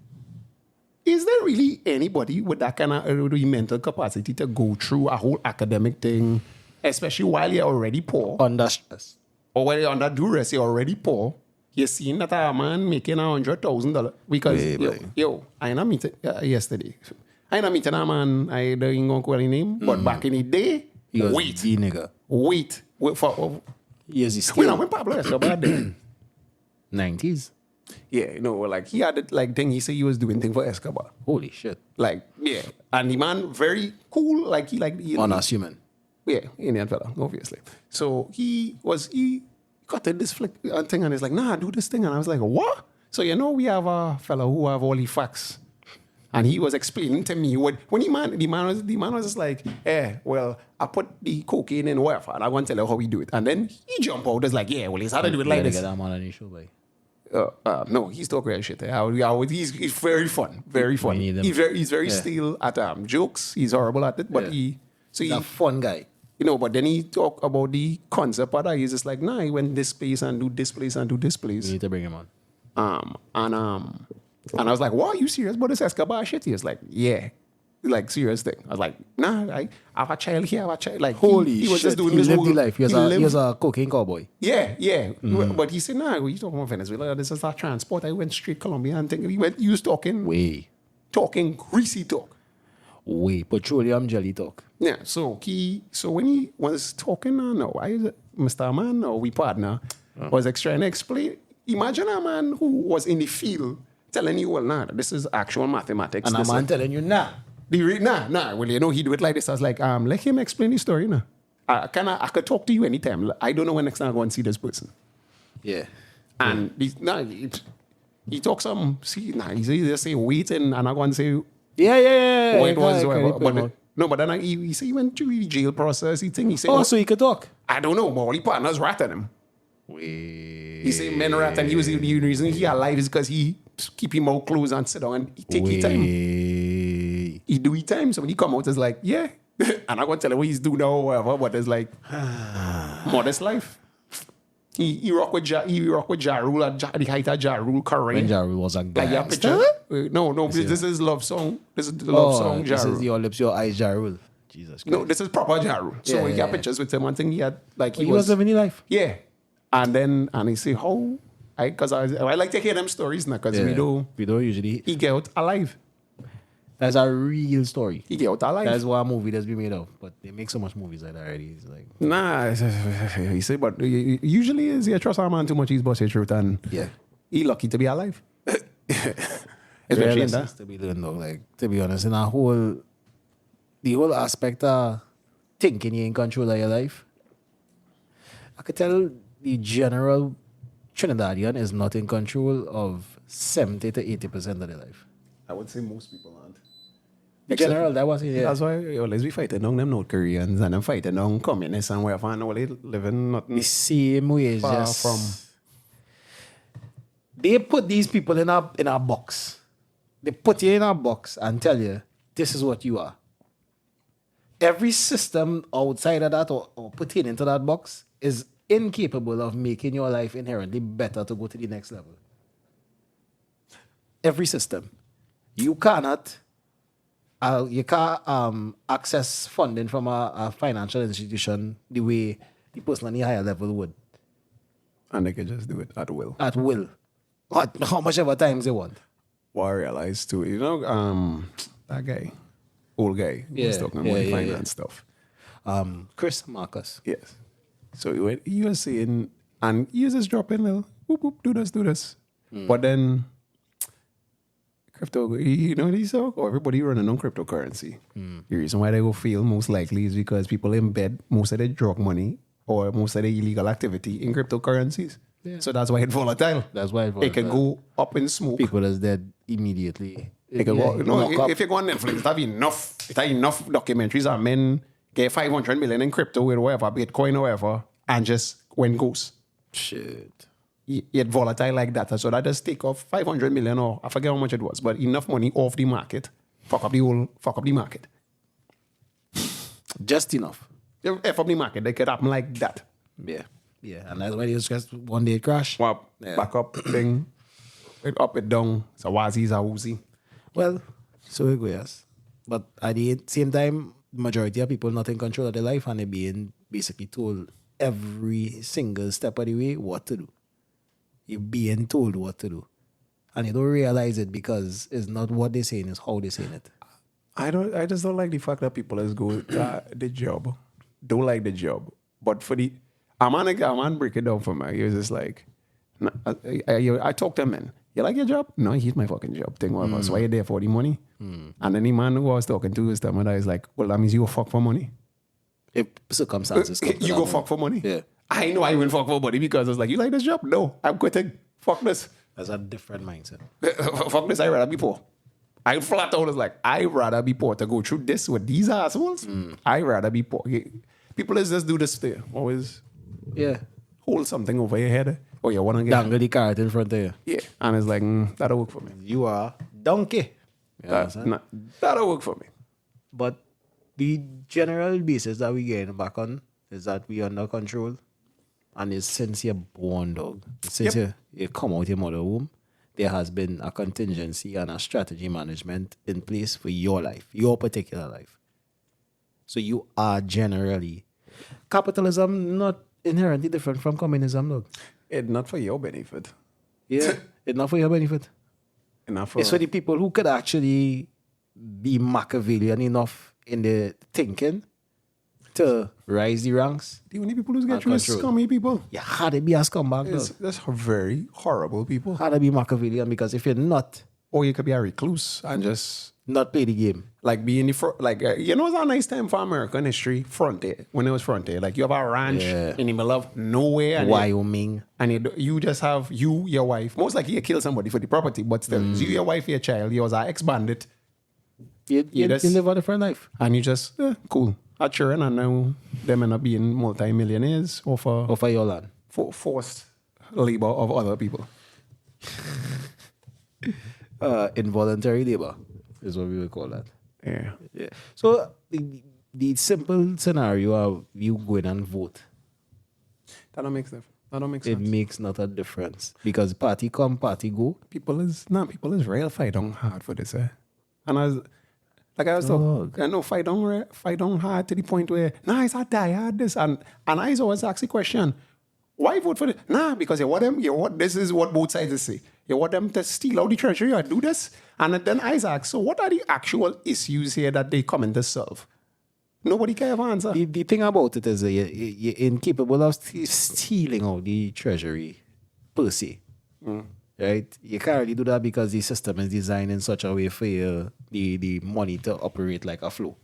Is there really anybody with that kind of mental capacity to go through a whole academic thing, especially while you're already poor, Under stress. or while you're under duress, you're already poor? You're seeing that a man making $100,000 because I ain't meeting yesterday. I ain't meeting a man. I don't go call his name, but back in the day, He was wait the nigga. for Yes, when Pablo Escobar did. 90s. Yeah, like he had it, like thing. He said he was doing thing for Escobar. Holy shit. Like, yeah. And the man, very cool. Like, he Unassuming. yeah, Indian fella, obviously. So he got this flick thing and he's like, nah, do this thing. And I was like, what? So, we have a fella who have all the facts. And he was explaining to me when the man was just like, well, I put the cocaine in whatever, and I want to tell you how we do it. And then he jump out, just like, yeah, well, it's how to do it like this. Get that man on the show, boy. No, he's talking real shit. He's very fun, very fun. need him. He's very still at jokes. He's horrible at it, but He's a fun guy. but then he talk about the concept of that. He's just like, nah, he went this place and do this place and do this place. We need to bring him on. And I was like, what, are you serious about this Escobar shit? He was like, yeah. Like, serious thing. I was like, nah, I have a child here, I have a child. Like, Holy he was shit. just doing He this lived whole the life. He lived- was a cocaine cowboy. yeah. But he said, nah, you talking about Venezuela? This is our transport. I went straight Colombia and thing. He was talking greasy talk. Petroleum jelly talk. Yeah, so when he was talking, Mr. Man, or we partner, was trying to explain. Imagine a man who was in the field telling you, well, nah, this is actual mathematics. And a This man is- telling you, nah. Well, he do it like this. I was like, let him explain his story now. I could talk to you anytime. I don't know when next time I go and see this person. Yeah. And he talks some, he just say waiting, and I go and say, Yeah. what it was, Okay, whatever. okay, But no, but then he said he went through the jail process. He said, Oh, so he could talk. I don't know, but all the partners ratted him. He said men rat, and he was the reason he alive is because he keep him out closed and sit down and he take his time. He do his time. So when he come out, it's like, yeah. And I'm going to tell him what he's doing now or whatever, but it's like, modest life. He rock with Ja Rule at the height of Ja Rule career. When Ja Rule was a Like your gangster. picture? No, this is love song. This is the love song, Ja This Rule. is your lips, your eyes, Ja Rule. Jesus Christ. No, this is proper Ja Rule. So he got Yeah. pictures with him. One thing he had, like, He was living his life. yeah. And he say, how? Because I like to hear them stories now, because we don't usually. he get out alive. That's a real story. He get out alive. That's what a movie that's been made of. But they make so much movies like that already. It's like, Nah, he say, but usually is you trust a man too much, he's busted truth, and yeah. he lucky to be alive. Especially in that. To be doing though, like, to be honest, in the whole aspect of thinking you're in control of your life, I could tell the general Trinidadian is not in control of 70 to 80% of their life. I would say most people aren't. The general, that was it. Yeah. That's why we always be fighting on them North Koreans and them fighting on communists and wherever, and all they living nothing The same way is far just from. they put these people in a box. They put you in a box and tell you this is what you are. Every system outside of that or put it into that box is incapable of making your life inherently better to go to the next level. Every system. You can't access funding from a financial institution the way the person on the higher level would. And they can just do it at will. At will. How much ever times they want. What I realized too, that guy, old guy, who was Yeah, talking yeah, about yeah, finance stuff. Chris Marcus. Yes. So he was saying, and he was just dropping little, whoop, whoop, do this. But then, crypto, these everybody running on cryptocurrency. The reason why they will fail most likely is because people embed most of their drug money or most of their illegal activity in cryptocurrencies. Yeah. So that's why it's volatile. That's why It can go up in smoke. people is dead immediately. It can go, knock up. if you go on Netflix, it have enough documentaries of men get 500 million in crypto with whatever, Bitcoin or whatever, and just when goes. Shit. Yet volatile like that. So that just take off 500 million or I forget how much it was, but enough money off the market. Fuck up the market. Just enough. F up the market, they could happen like that. Yeah. Yeah. And that's why it's just one day it crash. Well, Yeah. back up, thing. It up, it down. So wazi's a woozy. Well, so it goes. But at the same time, majority of people not in control of their life and they're being basically told every single step of the way what to do. You're being told what to do. And you don't realize it because it's not what they're saying, it's how they're saying it. I just don't like the fact that people just go the job. Don't like the job. But for the a man break it down for me. He was just like, I talk to him, man. You like your job? No, he's my fucking job thing, whatever. So why you there for the money? And then the man who I was talking to his time is like, well, that means you go fuck for money. If circumstances come to You that go moment. fuck for money. Yeah. I know I went fuck for money because I was like, you like this job? No, I'm quitting. Fuck this. That's a different mindset. Fuck this, I'd rather be poor. I flat out was like, I'd rather be poor to go through this with these assholes. I'd rather be poor. People is just do this thing. Always Yeah. hold something over your head. Oh, you want to get... Dangle the carrot in front of you. Yeah. And it's like, that'll work for me. You are donkey. You understand? That'll work for me. But the general basis that we getting back on is that we under control. And it's since you're born, dog. Since you come out your mother womb there has been a contingency and a strategy management in place for your life, your particular life. So you are generally capitalism not inherently different from communism, though. It's not for your benefit. Yeah, it's not for your benefit. Enough for It's for the people who could actually be Machiavellian enough in their thinking to rise the ranks. the only people who get And through is control. scummy people. You had to be a scumbag, It's, though. that's very horrible people. Had to be Machiavellian, because if you're not Or you could be a recluse and just play the game. like be in the front. Like, you know, it's a nice time for American history, frontier, when it was frontier. Like, you have a ranch Yeah. in the middle of nowhere. And Wyoming. you just have your wife. Most likely you kill somebody for the property, but still, it's you, your wife, your child. You was an ex-bandit. You just- live a different life. And you just, cool. At children, and now them end up being multi-millionaires or for Over your land. forced labor of other people. Involuntary labor is what we would call that. Yeah. Yeah. So the simple scenario of you going and vote, That don't make sense. That don't make it sense. makes not a difference, because party come, party go. People is real fight on hard for this, eh? And I was talking, I know fight on hard to the point where it's a die hard this and I always ask the question, why vote for this? Because this is what both sides say. You want them to steal out the treasury or do this? And then I ask, so what are the actual issues here that they come in to solve? Nobody can have answer. The thing about it is that you're incapable of stealing out the treasury per se. Right? You can't really do that because the system is designed in such a way for the money to operate like a flow.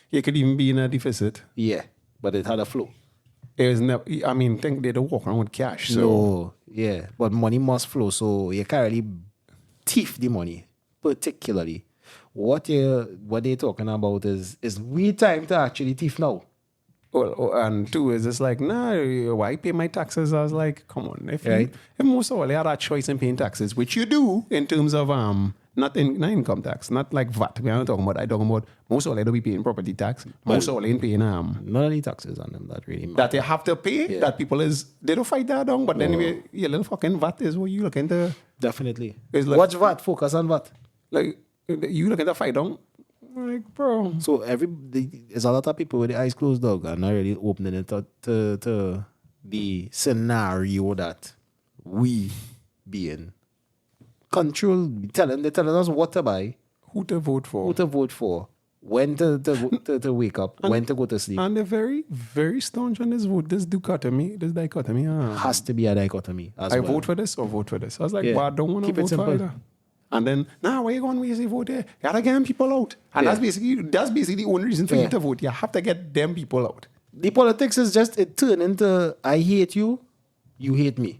You could even be in a deficit. Yeah, but it had a flow. It was never, I mean, think they don't walk around with cash. So No, yeah, but money must flow, so you can't really thief the money. Particularly, what they're talking about is we time to actually thief now. And two is it's like, why pay my taxes? I was like, come on, if most of all you had a choice in paying taxes, which you do in terms of not income tax, not like VAT. We're not talking about. I talking about most of all they don't be paying property tax. Most of all ain't paying None of the taxes on them that really matter. that they have to pay. That people they don't fight that down. But then your little fucking VAT is what you look into. Definitely. It's like- Watch VAT, focus on VAT. Like you look at the fight down. Like, bro. So there's a lot of people with the eyes closed, dog, and not really opening it up to the scenario that we be in. Control, they're telling us what to buy, Who to vote for? who to vote for, when to wake up, when to go to sleep. And they're very, very staunch on this vote. This dichotomy. Has to be a dichotomy as I well. vote for this or vote for this. I was like, Yeah. well, I don't want to Keep it vote for simple. either. And then, where you going when you say vote there? You gotta get them people out. And Yeah. that's basically the only reason for Yeah. you to vote. You have to get them people out. The politics is just it turn into I hate you, you hate me.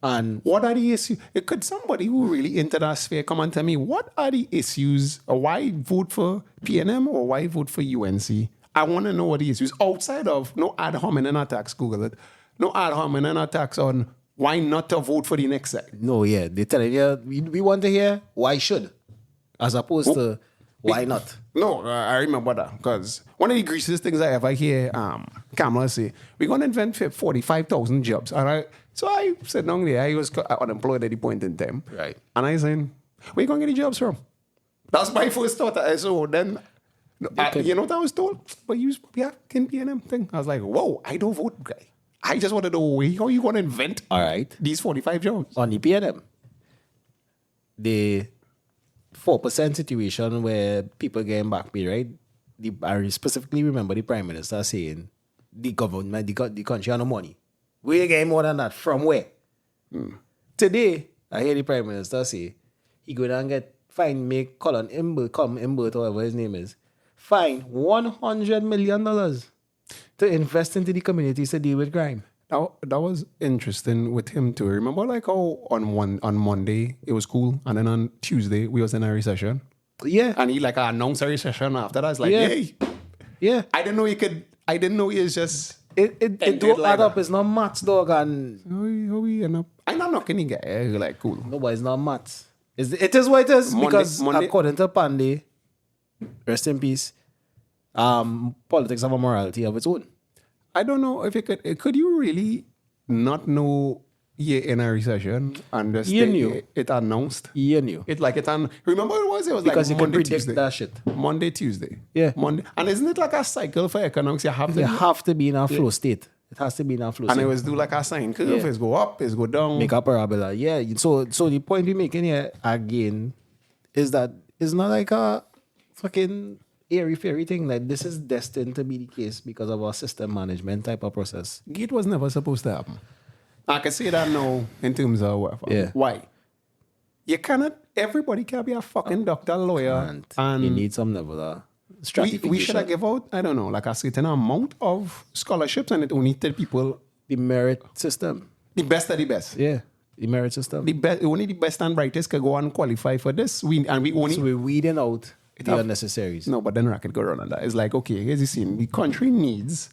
And What are the issues? Could somebody who really into that sphere come and tell me what are the issues? Or why vote for PNM or why vote for UNC? I want to know what the issues outside of no ad hominem attacks. Google it. No ad hominem attacks on why not to vote for the next side. no, yeah, they're telling you we want to hear why should, as opposed to why not. No, I remember that because one of the greasiest things I ever hear Kamala say, we're going to invent 45,000 jobs. So I said, no, I was unemployed at the point in time. Right. And I said, where you going to get the jobs from? That's my first thought. So then, you know what I was told? But you can PNM thing. I was like, whoa, I don't vote, guy. I just want to know how you going to invent All right. these 45 jobs. On the PNM, the 4% situation where people getting back pay, right? I specifically remember the Prime Minister saying the government, the country have no money. We're getting more than that. From where? Today, I hear the Prime Minister say he go down and get fine, make Colin Imbert, or whatever his name is, fine $100 million to invest into the communities to deal with crime. That was interesting with him too. Remember, like how on Monday it was cool, and then on Tuesday we was in a recession, Yeah. and he like announced a recession after that. It's like, Yeah. hey, Yeah. I didn't know he could. I didn't know he was just. It did don't like add up. that. It's not maths, dog, and How we end up? I'm not knocking the guy. Like cool. no, but it's not maths. It is what it is because Monday- according to Pandey, rest in peace, politics have a morality of its own. I don't know if it could. Could you really not know you're in a recession and just You knew. it announced. You knew. It like remember it was Because like you can Monday, predict Tuesday. that shit. Monday, Tuesday. Yeah. Monday. And isn't it like a cycle for economics? You have to You be- have to be in a flow state. It has to be in a flow and state. it was do like a sine curve. Yeah. It's go up, it's go down. Make a parabola. Yeah. So the point we're making here again is that it's not like a fucking airy fairy thing. Like this is destined to be the case because of our system management type of process. Gate was never supposed to happen. I can say that now in terms of whatever. Yeah. Why? You cannot, everybody can be a fucking doctor, lawyer, and you need some level of we stratification. should have give out, I don't know, like a certain amount of scholarships and it only tell people The merit system. the best of the best. Yeah. The merit system. The best, only the best and brightest can go and qualify for this. We only So we're weeding out the have- unnecessaries. no, but then racket go around on that. It's like, okay, here's the scene. The country needs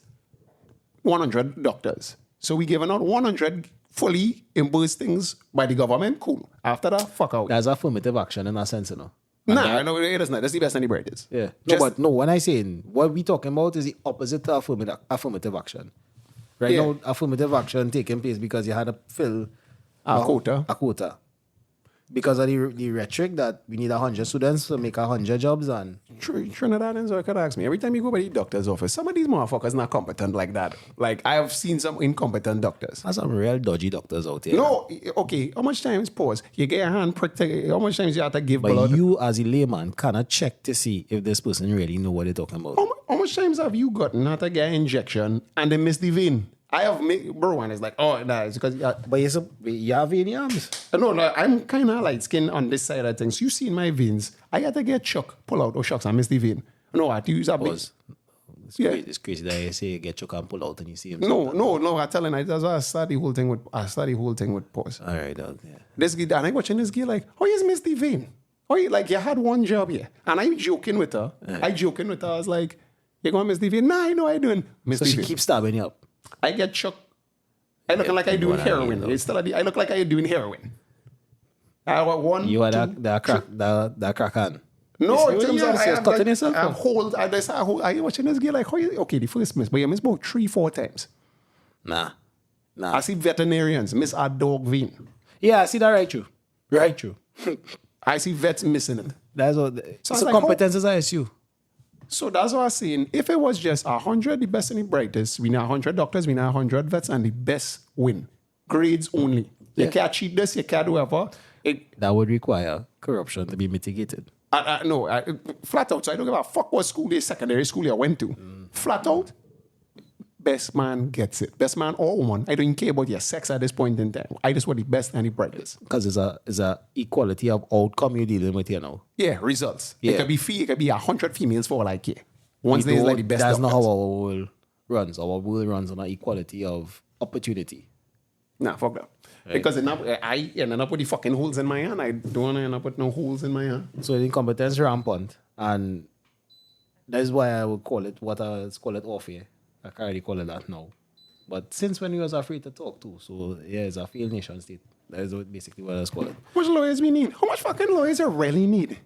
100 doctors. So we giving out 100 fully imposed things by the government. Cool. After that, fuck out. That's affirmative action in a sense, you know. Nah, no, it is not. That's the best and the brightest. Yeah. Just- No, when I say what we talking about is the opposite to affirmative action. Right Yeah. now, affirmative action taking place because you had to fill A quota. A quota. Because of the rhetoric that we need 100 students to make 100 jobs and Trinidadians or could ask me every time you go by the doctor's office, some of these motherfuckers not competent like that. Like I have seen some incompetent doctors. there's some real dodgy doctors out here. No, okay. How much times pause? You get your hand protect. How much times you have to give But blood? you as a layman cannot check to see if this person really know what they're talking about. How much times have you gotten had to get an injection and they miss the vein? I have bro, and it's like, oh, nah, it's because But you have any arms. no, I'm kind of light skin on this side of things. You see in my veins, I had to get chuck, pull out, or shucks, I miss the vein. No, I had to use a big. Pause. Yeah. It's crazy that you say get your can pull out and you see him. No, I'm telling you, that's why I started the whole thing with pause. All right, dog. Yeah. This guy, and I watching this guy like, oh, he's missed the vein. Oh, like you had one job here. And I'm joking with her. I was like, you're going to miss the vein? Nah, I know I doing. Miss So the she vein. keeps stabbing you up. I get chuck. I look like I doing heroin. It's still I look like I doing heroin. I got one. You are two, that crack on. No, You see what I'm saying? So it's cutting yourself I up. hold. I watching this guy like, how you, okay, the first miss, but you miss about 3-4 times. Nah. I see veterinarians miss a dog vein. Yeah, I see that right true. Right true. I see vets missing it. That's what. So So, it's like, competence is ISU. So that's what I'm saying. If it was just 100, the best and the brightest, we need 100 doctors, we need 100 vets, and the best win. Grades only. You can't cheat this, you can't do whatever. That would require corruption to be mitigated. No, flat out. So I don't give a fuck what school, secondary school you went to. Flat out, best man gets it. Best man or woman. I don't even care about your sex at this point in time. I just want the best and the brightest. Because it's a equality of outcome you're dealing with here now. Yeah, results. Yeah. It could be 100 females for all I care. Once there's like the best That's not how doctors. our world runs. Our world runs on an equality of opportunity. Nah, fuck that. Because I ended up with the fucking holes in my hand. I don't want to end up with no holes in my hand. So the incompetence rampant, and that's why I would call it what I call it off here. I can't really call it that now. But since when we was afraid to talk too, so yeah, it's a failed nation state. That is basically what I was call it. How much lawyers we need? How much fucking lawyers you really need?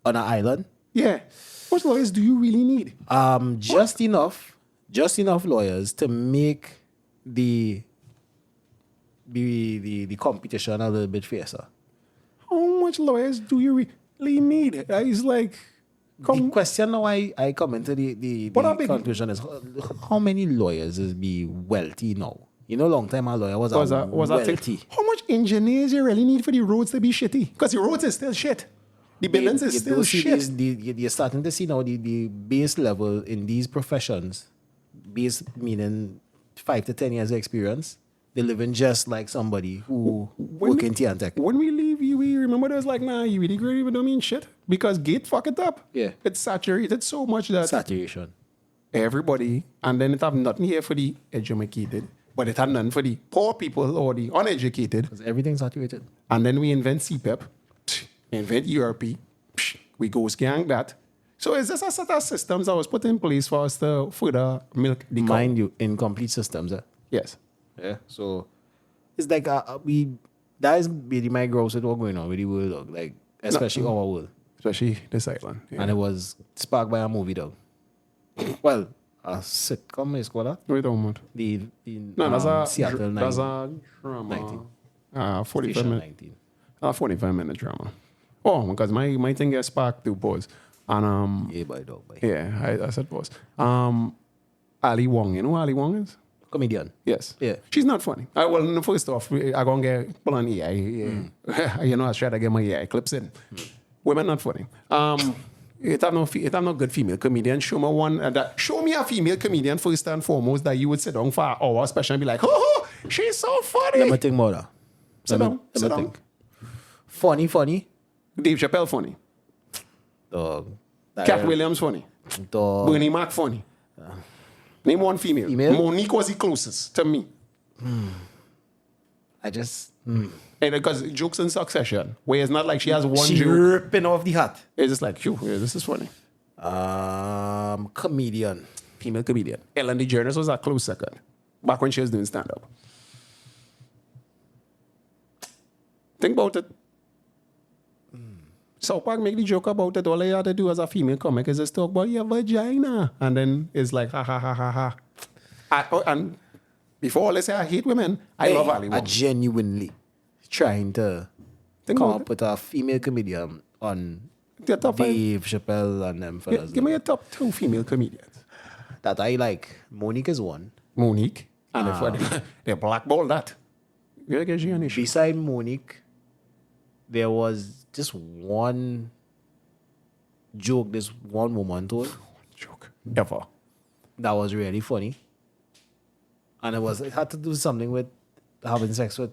On an island, Yeah. How much lawyers do you really need? just enough lawyers to make the competition a little bit fiercer. How much lawyers do you really need? It's like, The question now I come into the What are big- conclusion is how many lawyers is be wealthy now? You know, long time a lawyer was a wealthy. How much engineers you really need for the roads to be shitty? Because the roads is still shit. The buildings is You still do see shit. you're starting to see now the base level in these professions, base meaning 5 to 10 years of experience, they're living just like somebody who work in tea and tech. When we leave you, we remember there's like, nah, you really great, but don't mean shit. Because Gate fuck it up. Yeah. It's saturated so much that Saturation. everybody, and then it have nothing here for the educated, but it have none for the poor people or the uneducated. Because everything's saturated. And then we invent CPEP, invent ERP, we go scan that. So is this a set of systems that was put in place for us to further milk the cow? Mind you, incomplete systems. Yes. Yeah. So it's like that is really my gross with what going on with the world, dog. Like especially our world. Especially this island. Yeah. And it was sparked by a movie, dog. Well, a sitcom is called that. We don't want. The No, that's a Seattle that's 9. a drama. 19. 45 Station minutes. 19. 45-minute drama. Oh, because my thing gets sparked through pause. And Yeah, by dog, by. yeah, I said pause. Ali Wong, you know who Ali Wong is? Comedian. Yes. Yeah. She's not funny. Well, no, first off, I gonna get pull on AI. You know, I try to get my AI clips in. Women not funny. It have no good female comedian. Show me one show me a female comedian first and foremost that you would sit down for an hour, especially and be like, oh, she's so funny. Let me think more. That. Sit down. Funny. Dave Chappelle funny. Dog. Cat Williams funny. Dog. Bernie Mac funny. Name one female. Monique was the closest to me. I just... And because jokes in succession, where it's not like she has one She joke. ripping off the hat. It's just like, phew, yeah, this is funny. Comedian. Female comedian. Ellen DeGeneres was a close second. Back when she was doing stand-up. Think about it. South Park make the joke about it. All I had to do as a female comic is just talk about your vagina. And then it's like, ha, ha, ha, ha, ha. And before all I say I hate women, I love Ali I Wong. genuinely trying to Think come about up with a female comedian on The top five. Dave Chappelle and them fellas. Give me your top 2 female comedians. That I like. Monique is one. Monique. And if they blackball that. You get she an issue. Beside Monique, there was just one joke this one woman told Joke. Ever. that was really funny. And it had to do something with having sex with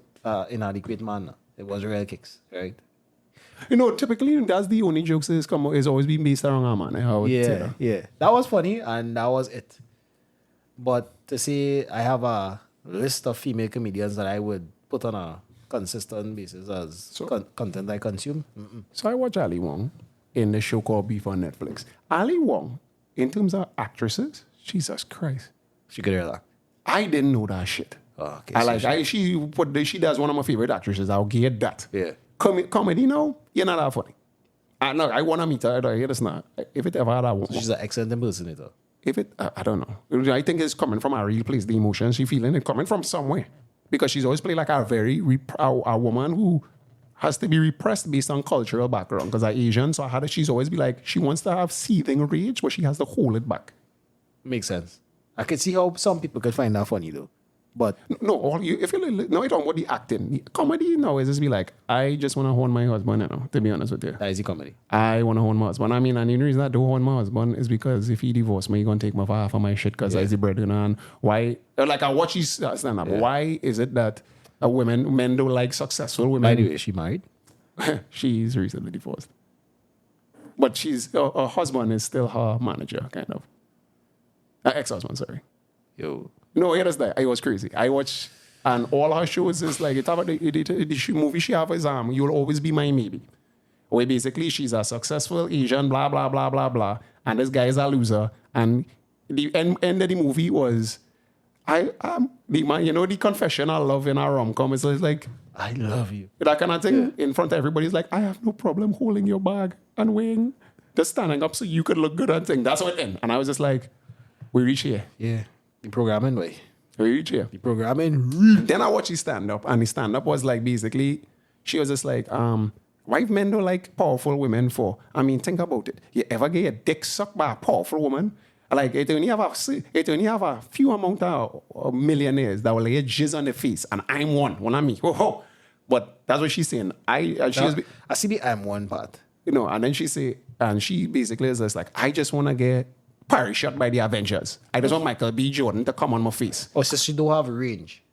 inadequate man. It was real kicks, right? You know, typically that's the only jokes is always been based around a man. I would say Yeah, that. yeah. That was funny and that was it. But to say I have a list of female comedians that I would put on a consistent basis as content I consume. So I watch Ali Wong in the show called Beef on Netflix. Ali Wong, in terms of actresses, Jesus Christ. She could hear that. I didn't know that shit. Oh, okay, She does one of my favorite actresses. I'll get that. Yeah. Comedy now, you're not that funny. I want to meet her. It's not. If it ever had a She's an excellent impersonator. I don't know. I think it's coming from a real place, the emotion she feeling it coming from somewhere. Because she's always played like a woman who has to be repressed based on cultural background. Because I'm Asian, so she's always be like, she wants to have seething rage, but she has to hold it back. Makes sense. I could see how some people could find that funny though. But No, if you're talking about the acting, the comedy now is just be like, I just want to hold my husband, to be honest with you. that is the comedy. I want to hold my husband. I mean, and the reason I don't hold my husband is because if he divorced me, he's going to take me for half of my shit because I the breadwinner. And why, like I watch his stand up, why is it that men don't like successful women? By the way, is she married? She's recently divorced. But her husband is still her manager, kind of. Ex-husband, sorry. Yo. No, it is that. It was crazy. I watch, and all her shows is like, the movie she have is You'll Always Be My Maybe. Where basically she's a successful Asian, blah, blah, blah, blah, blah. And this guy is a loser. And the end of the movie was, the confession I love in a rom-com is like, I love you. that kind of thing in front of everybody. It's like, I have no problem holding your bag and weighing, just standing up so you could look good and thing. That's how it ended. And I was just like, we reach here. Yeah. The programming way. We reach here. The programming. Then I watched his stand-up, and his stand-up was like, basically, she was just like, why men don't like powerful women for? I mean, think about it. You ever get your dick sucked by a powerful woman? Like, it only have a few amount of millionaires that will lay a jizz on their face, and I'm one of me. Oh. But that's what she's saying. I see the I'm one part. And then she basically is just like, I just want to get Paris shot by the Avengers. I just want Michael B. Jordan to come on my face. Oh, so she don't have range.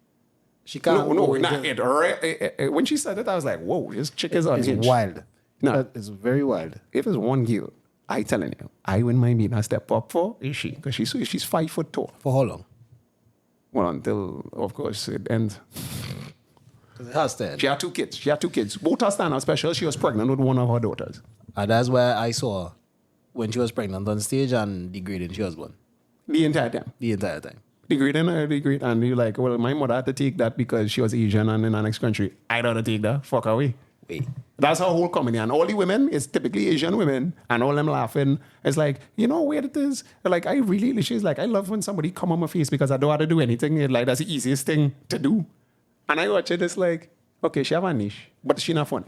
She can't. No, not it. When she said it, I was like, whoa, this chick is on It's wild. No. It's very wild. If it's one girl, I telling you, I wouldn't mind being a step up for, is she? Because she's 5 foot tall. For how long? Well, until, of course, it ends. Because it has to end. She had 2 kids. Both are stand-up special. She was pregnant with one of her daughters. And that's where I saw her when she was pregnant on stage and degrading she was born. The entire time. Degrading, and you're like, well, my mother had to take that because she was Asian and in the next country. I don't have to take that. Fuck away. Wait. That's her whole comedy. And all the women is typically Asian women, and all them laughing. It's like, you know where it is? Like, she's like, I love when somebody come on my face because I don't have to do anything. Like, that's the easiest thing to do. And I watch it, it's like, Okay, she have a niche, but she not funny.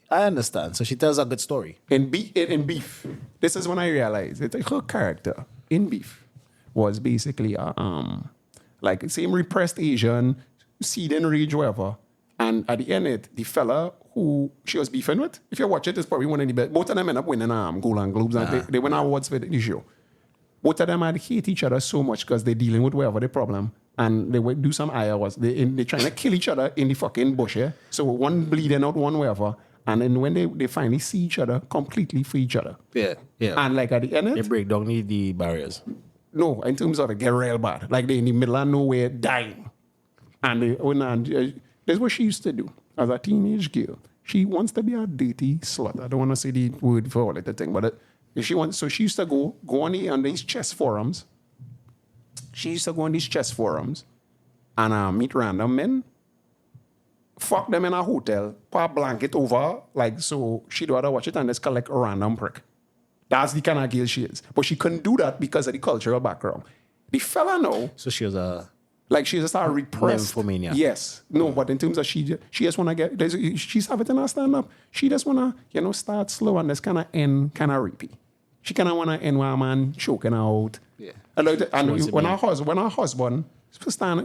I understand. So she tells a good story. In Beef, this is when I realized that her character in Beef was basically like same repressed Asian, seething rage, whatever. And at the end, the fella who she was beefing with, if you watch it, it's probably one of the best. Both of them end up winning Golden Globes, and they win awards for the show. Both of them had hate each other so much because they're dealing with whatever the problem. And they would do some IRs. They're trying to kill each other in the fucking bush, yeah? So one bleeding out, one wherever. And then when they finally see each other, completely for each other. Yeah. And like at the end, They break down the barriers. no, in terms of they get real bad. Like they in the middle of nowhere dying. And this is what she used to do as a teenage girl. She wants to be a dirty slut. I don't want to say the word for all of the thing, but she used to go on these chess forums. She used to go on these chess forums and meet random men, fuck them in a hotel, put a blanket over, like, so she'd rather watch it and just collect a random prick. That's the kind of girl she is. But she couldn't do that because of the cultural background. The fella know, So she was a... like she's just a repressed. Nymphomania. Yes. No, but in terms of she just want to she's have it in her stand-up. She just want to, start slow and just kind of end kind of repeat. She kind of want to end with a man choking her out. Yeah. And when her husband,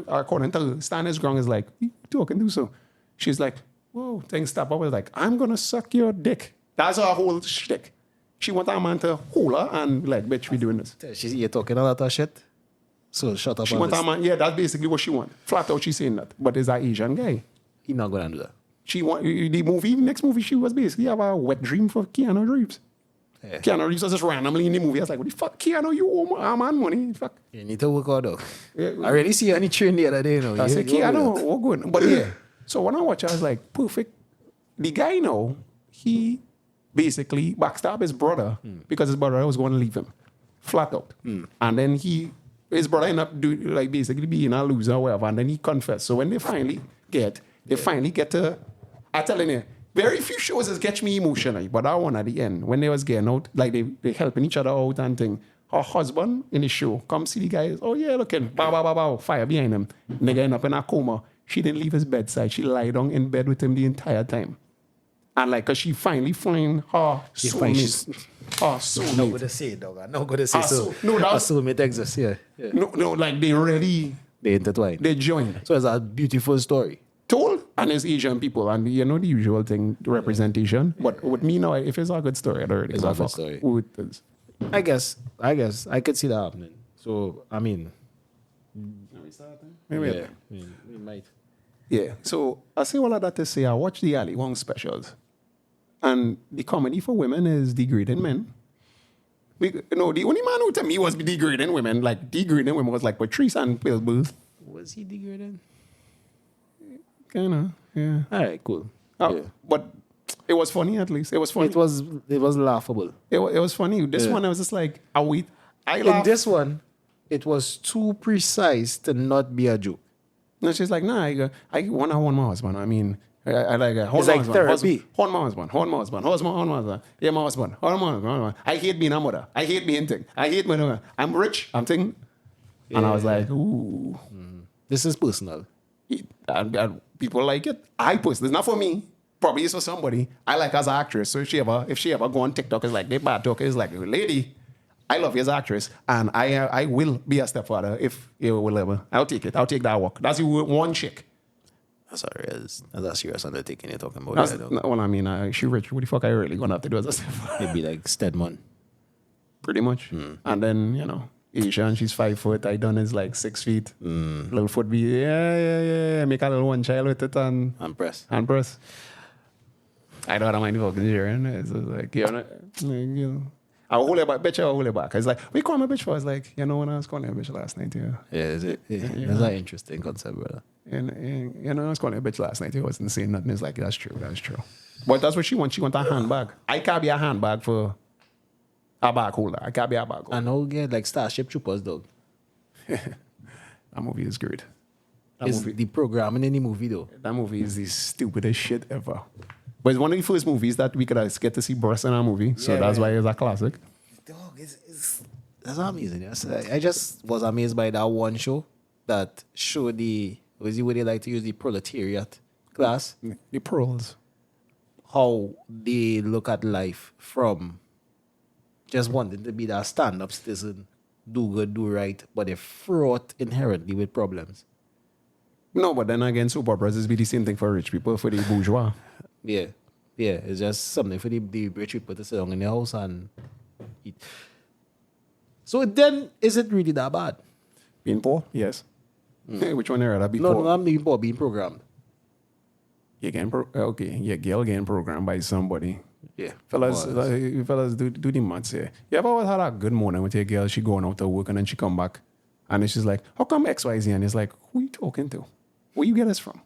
according to Stan his ground is like, what you talking to so? She's like, whoa, things stop. I was like, I'm going to suck your dick. That's her whole shtick. She want a man to hold her and like, bitch, we doing this. You're talking a lot of shit? So shut up She on want this. a man, yeah, that's basically what she want. Flat out, she's saying that. But there's an Asian guy. He's not going to do that. She want next movie, she was basically have a wet dream for Keanu Reeves. Yeah. Keanu Reeves was just randomly in the movie. I was like, what the fuck, Keanu, you owe a man money. Fuck. You need to work out though. Yeah. I already see you on the train the other day. I said, Keanu, we're good. But yeah. So when I watch, I was like, perfect. The guy now, he basically backstabbed his brother because his brother was going to leave him. Flat out. And then his brother ended up basically being a loser or whatever. And then he confessed. So when they finally get to, I'm telling you, very few shows has get me emotionally, but that one at the end, when they was getting out, like they helping each other out and thing. Her husband in the show, come see the guys, oh yeah, looking, bow, fire behind him. Nigga end up in a coma. She didn't leave his bedside. She lied down in bed with him the entire time. And like, cause she finally find her soulmate. Her soulmate. I'm not going to say it, dog. I'm not going to say so. No, Her soulmate exists, yeah. No, like they intertwine. they join. So it's a beautiful story. Told, and it's Asian people, and the usual thing, the representation. But with me now, if it's a good story, I don't really It's give a good fuck story. who it is. I guess I could see that happening. So, I mean, Maybe. yeah, we might. Yeah. So I say all of that to say I watch the Ali Wong specials. And the comedy for women is degrading men. The only man who to me was degrading women, like degrading women was like Patrice and Pillsbury. Was he degrading? Kinda, yeah. All right, cool. Yeah. But it was funny at least. It was funny. It was laughable. It was funny. This one I was just like, I In laughed. this one, it was too precise to not be a joke. No, she's like, nah, I want my husband. I mean, I like It's like therapy. Hold my husband. Yeah, my husband. Hold my husband. I hate being a mother. I hate being thing. I hate when I'm rich. I'm thing. And I was like, ooh. This is personal. And people like it. I personally, it's not for me. Probably it's for somebody. I like her as an actress. So if she ever go on TikTok, it's like, they bad talk. It's like, lady, I love you as an actress. And I will be a stepfather if you will ever. I'll take it. I'll take that walk. That's one chick. That's a serious undertaking you're talking about. That's, well, I mean, she rich. What the fuck I really gonna have to do as a stepfather? It'd be like Stedman. Pretty much. And then, Asian, she's 5 foot. I done is like 6 feet. Little foot be, yeah. Make a little one child with it and Press. I don't mind fucking sharing. It's like, I'll hold it back. Bitch, I'll hold it back. It's like, we call me bitch for? I was like, when I was calling her bitch last night, yeah. Yeah, is it? Yeah. That's an interesting concept, brother. And I was calling her bitch last night. He wasn't saying nothing. It's like, that's true. But that's what she wants. She wants a handbag. I can't be a handbag for a bag holder. I can't be a bag holder. And I'll get like Starship Troopers, dog. That movie is great. Is the programming in the movie, though. That movie is the stupidest shit ever. But it's one of the first movies that we could get to see breasts in a movie. So that's why it's a classic. Dog, that's amazing. I just was amazed by that one show that showed where they like to use the proletariat class, The pearls. how they look at life from just wanting to be that stand-up citizen, do good, do right, but they're fraught inherently with problems. No, but then again, soap operas is be the same thing for rich people, for the bourgeois. Yeah. Yeah, it's just something for the rich people to sit down in the house and eat. So then, is it really that bad? Being poor, yes. Which one are that? Be No, poor. no, I'm being poor, being programmed. You getting okay, your girl getting programmed by somebody. Yeah. Fellas, Was. fellas, do the maths here. You ever always had a good morning with your girl? She going out to work and then she come back, and then she's like, "How come XYZ?" And it's like, "Who you talking to? Where you get this from?"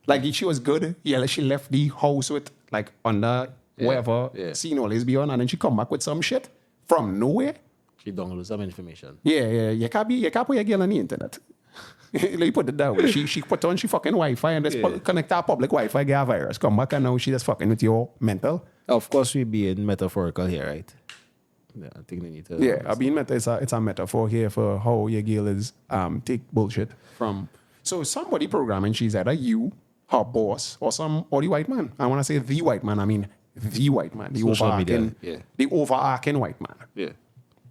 Like she was good. Yeah, like she left the house with like under whatever yeah. scene always be on, and then she come back with some shit from nowhere. She downloaded some information. Yeah. You can't put your girl on the internet. Like, you put it that way. She put on she fucking Wi-Fi and just connect her public Wi-Fi, get a virus. Come back and now she just fucking with your mental. Of course, we being metaphorical here, right? Yeah, I think they need to. Yeah, I mean, it's a metaphor here for how your girl is take bullshit from. So somebody programming, she's either you, her boss, or the white man. I want to say the white man. I mean the white man, the Social overarching, media, the overarching white man. Yeah.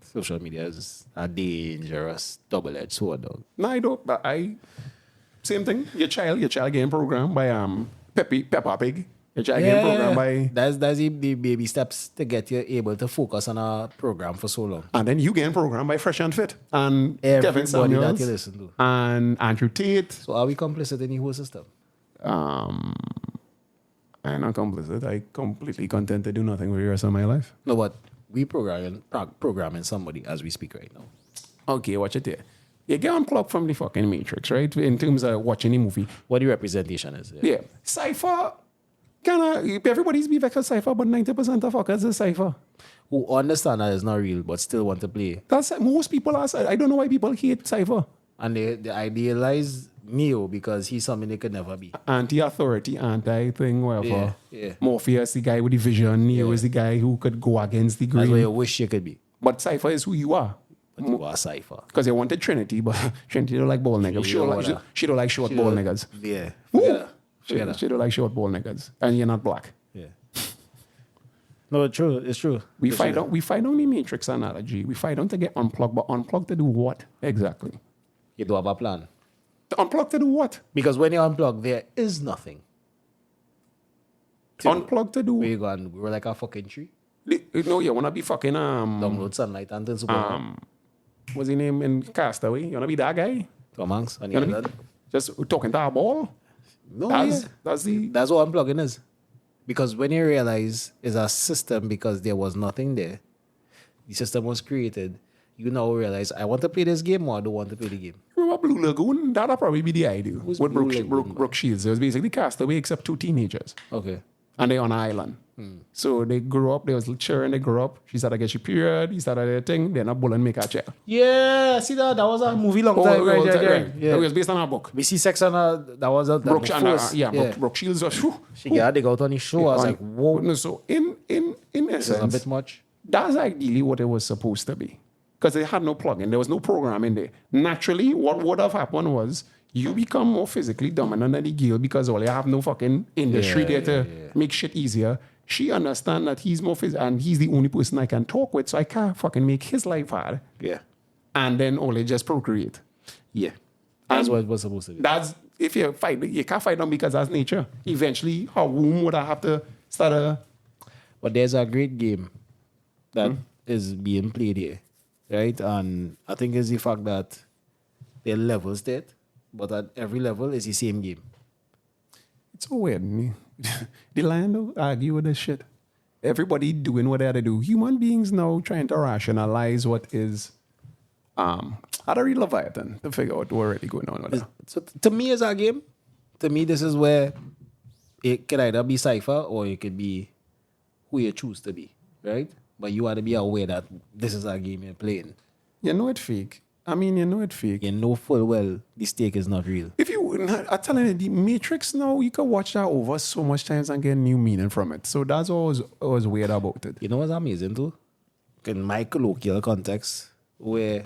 Social media is a dangerous double-edged sword, dog. No, I don't. But same thing. Your child getting programmed by Peppa Pig. Your child getting programmed by, That's the baby steps to get you able to focus on a program for so long. and then you getting programmed by Fresh and Fit and Kevin Everybody Samuels that you listen to. and Andrew Tate. So are we complicit in the whole system? I'm not complicit. I completely content to do nothing for the rest of my life. No, but we programming somebody as we speak right now. Okay, watch it here. You get unplugged from the fucking Matrix, right? In terms of watching the movie. What the representation is. Yeah. Cypher, everybody's be vexed with Cypher, but 90% of fuckers is Cypher. Who understand that it's not real, but still want to play. That's most people are. I don't know why people hate Cypher. And they idealize Neo because he's something they could never be. Anti-authority, anti-thing, whatever. Yeah. Morpheus, the guy with the vision. Neo is the guy who could go against the That's what grain. you wish you could be. But Cypher is who you are. But you are Cypher. Because they wanted Trinity, but Trinity don't like ball niggas. She don't like short ball niggas. Yeah. She don't like short ball niggas. And you're not black. Yeah. No, it's true. It's true. We fight on the Matrix analogy. We fight on to get unplugged, but unplugged to do what exactly? You do have a plan. To unplug to do what? Because when you unplug, there is nothing. Unplug to do Where you go and grow like a fucking tree? No, you wanna be fucking Download sunlight and then Superman. what's his name in Castaway? You wanna be that guy? Tom Hanks on the You know what I island. mean? Just talking to a ball? No, That's the That's what unplugging is. Because when you realize it's a system because there was nothing there, the system was created, you now realize, I want to play this game or I don't want to play the game. remember Blue Lagoon? That'll probably be the idea. Who's With Blue Brooke, Lagoon? Brooke Shields. It was basically Castaway except two teenagers. Okay. And they're on an island. So they grew up, they was children, they grew up. She started to get your period, he started their thing, they're not bullying make a chair. Yeah, see that was a movie long time. Right. It was based on a book. We see sex on that was a Brooke, first. Brooke Shields was whew, She got dig out on his show. I was like, whoa, No, so in this is a essence, bit much. that's ideally what it was supposed to be. Because they had no plugin, there was no program in there. Naturally, what would have happened was you become more physically dominant than the girl because all you have no fucking industry there to make shit easier. She understands that he's more physical and he's the only person I can talk with, so I can't fucking make his life hard. Yeah. And then only just procreate. Yeah. That's what it was supposed to be. That's if you fight, you can't fight them because that's nature. Eventually, her womb would have to start a. But there's a great game that is being played here, right? And I think it's the fact that there are levels to it, but at every level is the same game. It's so weird. The land will argue with this shit. Everybody doing what they had to do. Human beings now trying to rationalize what is. How to read Leviathan to figure out what's really going on with it. So to me, it's a game. To me, this is where it can either be Cypher or it could be who you choose to be, right? But you want to be aware that this is a game you're playing. You know it's fake. I mean, you know it's fake. You know full well the stake is not real. If you, I'm telling you, the Matrix now, you can watch that over so much times and get new meaning from it. So that's what was weird about it. You know what's amazing too? In my colloquial context, where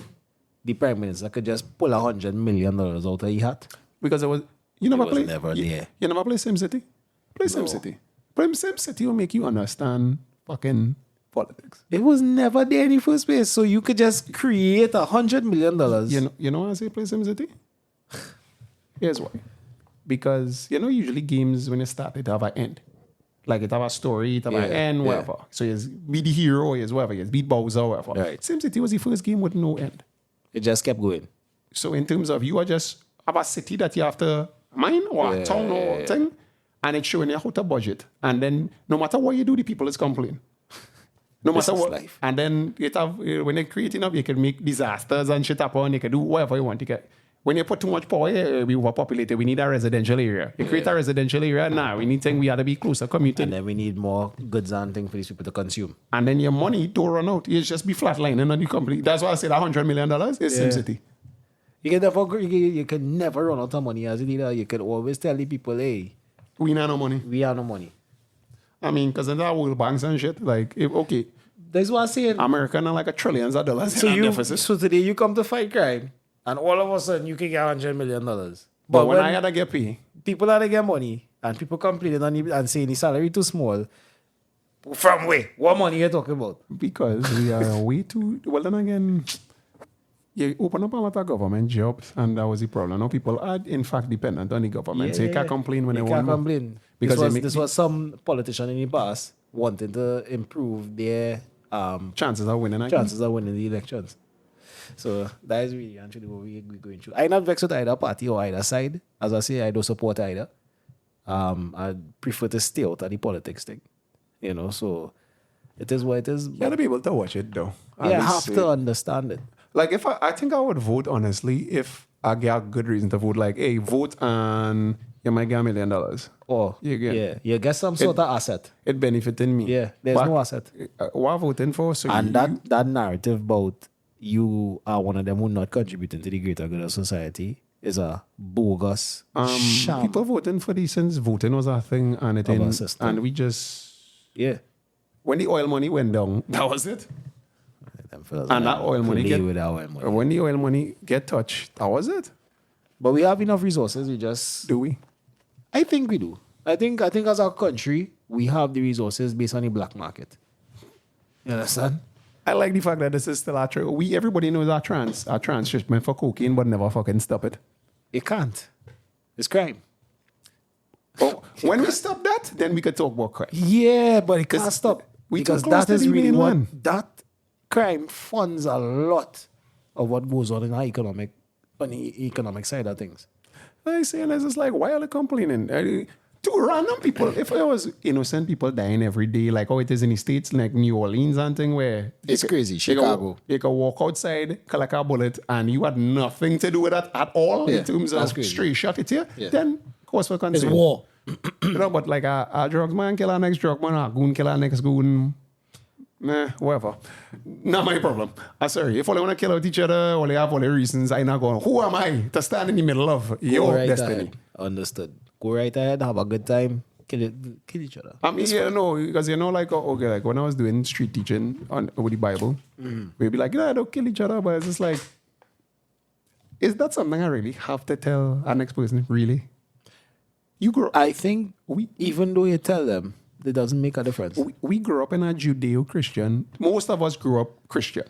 the Prime Minister could just pull $100 million out of his hat. Because it was, You never was play. never there. You never play SimCity. Play SimCity. Play SimCity will make you understand fucking politics. It was never there in the first place. So you could just create $100 million. You know why I say play SimCity? Here's why. Because usually games when you start it have an end. Like it have a story, it have an end, whatever. So you be the hero, you whatever, you beat Bowser, whatever. Right. SimCity was the first game with no end. It just kept going. So in terms of you are just have a city that you have to mine or a town or thing, and it's showing you how to budget. And then no matter what you do, the people is complain. No matter what. Life. And then it have when you're creating up, you can make disasters and shit happen. You can do whatever you want. When you put too much power, we overpopulated. We need a residential area. You create a residential area now. We need things we have to be closer commuting. And then we need more goods and things for these people to consume. And then your money don't run out. You just be flatlining on the company. That's why I said $100 million is SimCity. You can never run out of money as a leader. You can always tell the people, hey, We not no money. we have no money. I mean, because in that world banks and shit, like, okay, That's what I'm saying. America not like trillions of dollars So in a deficit. so today you come to fight crime, and all of a sudden you can get $100 million. But when I had to get paid, people had to get money, and people complaining and saying the salary too small. From where? What money you talking about? because we are way too, well then again, you open up a lot of government jobs and that was the problem. Now people are in fact dependent on the government. So you can't complain when they you want can't more. complain. Because This was some politician in the past wanting to improve their chances of winning again. chances of winning the elections. So that is really actually what we're going through. I'm not vexed with either party or either side. As I say, I don't support either. I prefer to stay out of the politics thing. So it is what it is. You gotta be able to watch it though. Yeah, I have to understand it. Like if I think I would vote honestly if I get a good reason to vote. Like, hey, vote and you might get $1 million. Or you get some sort of asset. It benefiting me. Yeah, there's But, no asset. What I'm voting for? So And that narrative about you are one of them who not contributing to the greater good of society is a bogus sham. people voting for these since voting was a thing and it Of a in, system. and we just Yeah. when the oil money went down, that was it. Them fellas And are that oil money play get with our money. when the oil money get touched, that was it. But we have enough resources. We just Do we? I think we do. I think as a country, we have the resources based on the black market. You understand? I like the fact that this is still a true. Everybody knows our trans treatment for cocaine, but never fucking stop it. It can't. It's crime. Oh, when we stop that, then we could talk about crime. Yeah, but it can't It's- stop. we Because too close that to is the really what mainland. that crime funds a lot of what goes on in our economic side of things. I say, and it's just like, why are they complaining? Two random people. If it was innocent people dying every day, like how it is in the States, like New Orleans and thing, where It's crazy. you Chicago. can walk outside, collect a bullet, and you had nothing to do with that at all Yeah, in terms that's of crazy. straight shot it here. Yeah. Then, cause for concern. It's war. But like a drugs man kill our next drug man, a goon kill our next goon. Whatever. Not my problem. I'm sorry. If all they want to kill out each other, or they have all the reasons, I'm not going, who am I to stand in the middle of your Go right destiny? ahead. Understood. Go right ahead, have a good time, kill each other. I mean, no, because like, okay, like when I was doing street teaching with the Bible, we'd be like, don't kill each other, but it's just like, is that something I really have to tell our next person? Really? You grow I think we even though you tell them, it doesn't make a difference. we grew up in a Judeo-Christian. Most of us grew up Christian.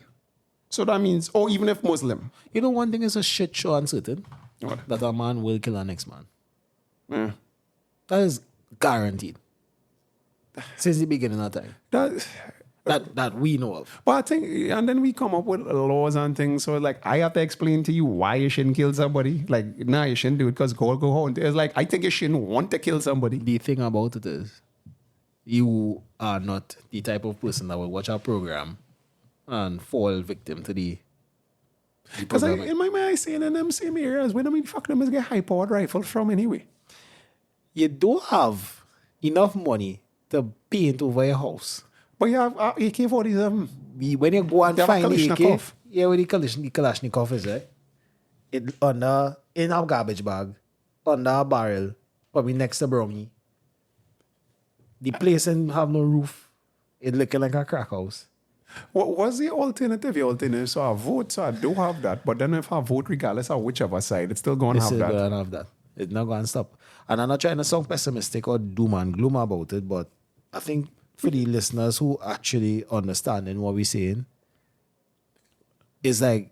So that means, or even if Muslim. You know, one thing is a shit show uncertain What? that a man will kill our next man. Yeah. That is guaranteed. Since the beginning of time. That we know of. But I think, and then we come up with laws and things. So like, I have to explain to you why you shouldn't kill somebody. Like, nah, you shouldn't do it because God go home. It's like, I think you shouldn't want to kill somebody. The thing about it is, you are not the type of person that will watch our program and fall victim to the Because program. in my mind, I say in them same areas, where the fuck them is get high-powered rifles from anyway? You don't have enough money to paint over your house. But you have AK-47. When you go and You have a find the AK, Kalashnikov. yeah, where the Kalashnikov is, right? It in a garbage bag, under a barrel, probably next to Brownie. The place and have no roof. It looking like a crack house. What was the alternative? The alternative, so I vote, so I do have that. But then if I vote regardless of whichever side, it's still going to It's have still that. gonna have that. It's not going to stop. And I'm not trying to sound pessimistic or doom and gloom about it, but I think for the listeners who actually understanding what we're saying, it's like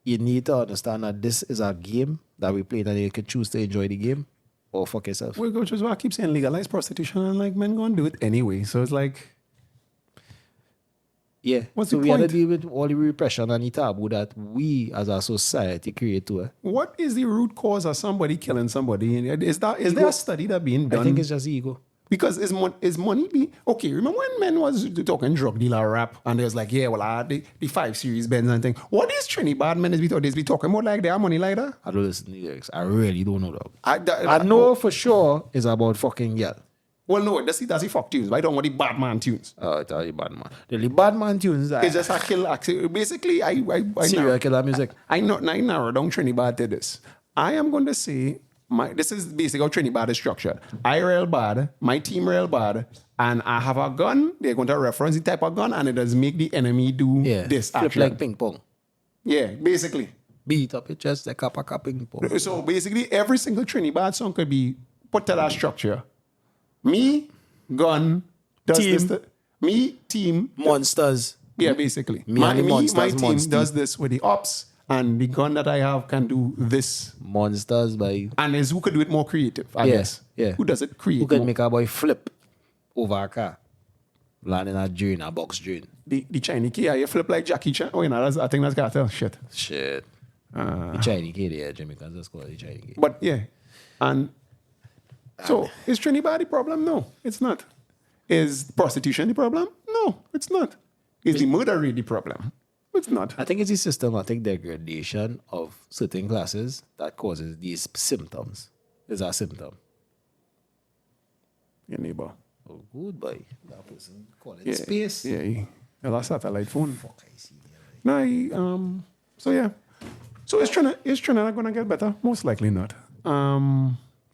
you need to understand that this is a game that we play, and you can choose to enjoy the game or fuck yourself. Well, which is why I keep saying legalize prostitution, and like men going to do it anyway. So it's like, Yeah. What's so the we have to point? deal with all the repression and the taboo that we as a society create to it. what is the root cause of somebody killing somebody? And is there a study that being done? I think it's just ego. Because is money be okay? Remember when men was talking drug dealer rap and there's like, yeah, well, the 5 Series Benz and thing. What is Trinidad men is be talking about like they have money like that? I don't listen to the lyrics. I really don't know that. I I know for sure it's about fucking girl. Well, no, that's the fuck tunes. But I don't want the bad man tunes. Oh, it's all the bad man. The bad man tunes. It's just a kill. Basically, I serial killer music. I narrow down Trinidad to this. I am going to say this is basically how Trinidad is structured. I rail bad, my team rail bad, and I have a gun. They're going to reference the type of gun, and it does make the enemy do this Flip action. like ping pong. Yeah, basically. Beat up it just like a ping pong. So basically, every single Trinidad song could be put to that structure. Me, gun, does Team. this. Me, team. Monsters. Yeah, basically. Me and the my monsters, team monster. does this with the ops, and the gun that I have can do this. Monsters by And is who could do it more creative, I Yeah, guess. yeah. Who does it create who can more? make a boy flip over a car. Land in a drain, a box drain. The Chinese key, you flip like Jackie Chan. Oh, you know, I think that's cartel shit. Shit. The Chinese kid, yeah, Jamaicans just call it the Chinese kid. But yeah. And so is Trinidad the problem? No, it's not. Is prostitution the problem? No, it's not. Is the murder rate the problem? It's not. I think it's a systematic degradation of certain classes that causes these symptoms. Is a symptom. Your neighbor. Oh, good boy. That person call it Yeah. space. Yeah, a satellite phone. Fuck, I see there, right? No, so yeah. So is Trinidad gonna get better? Most likely not.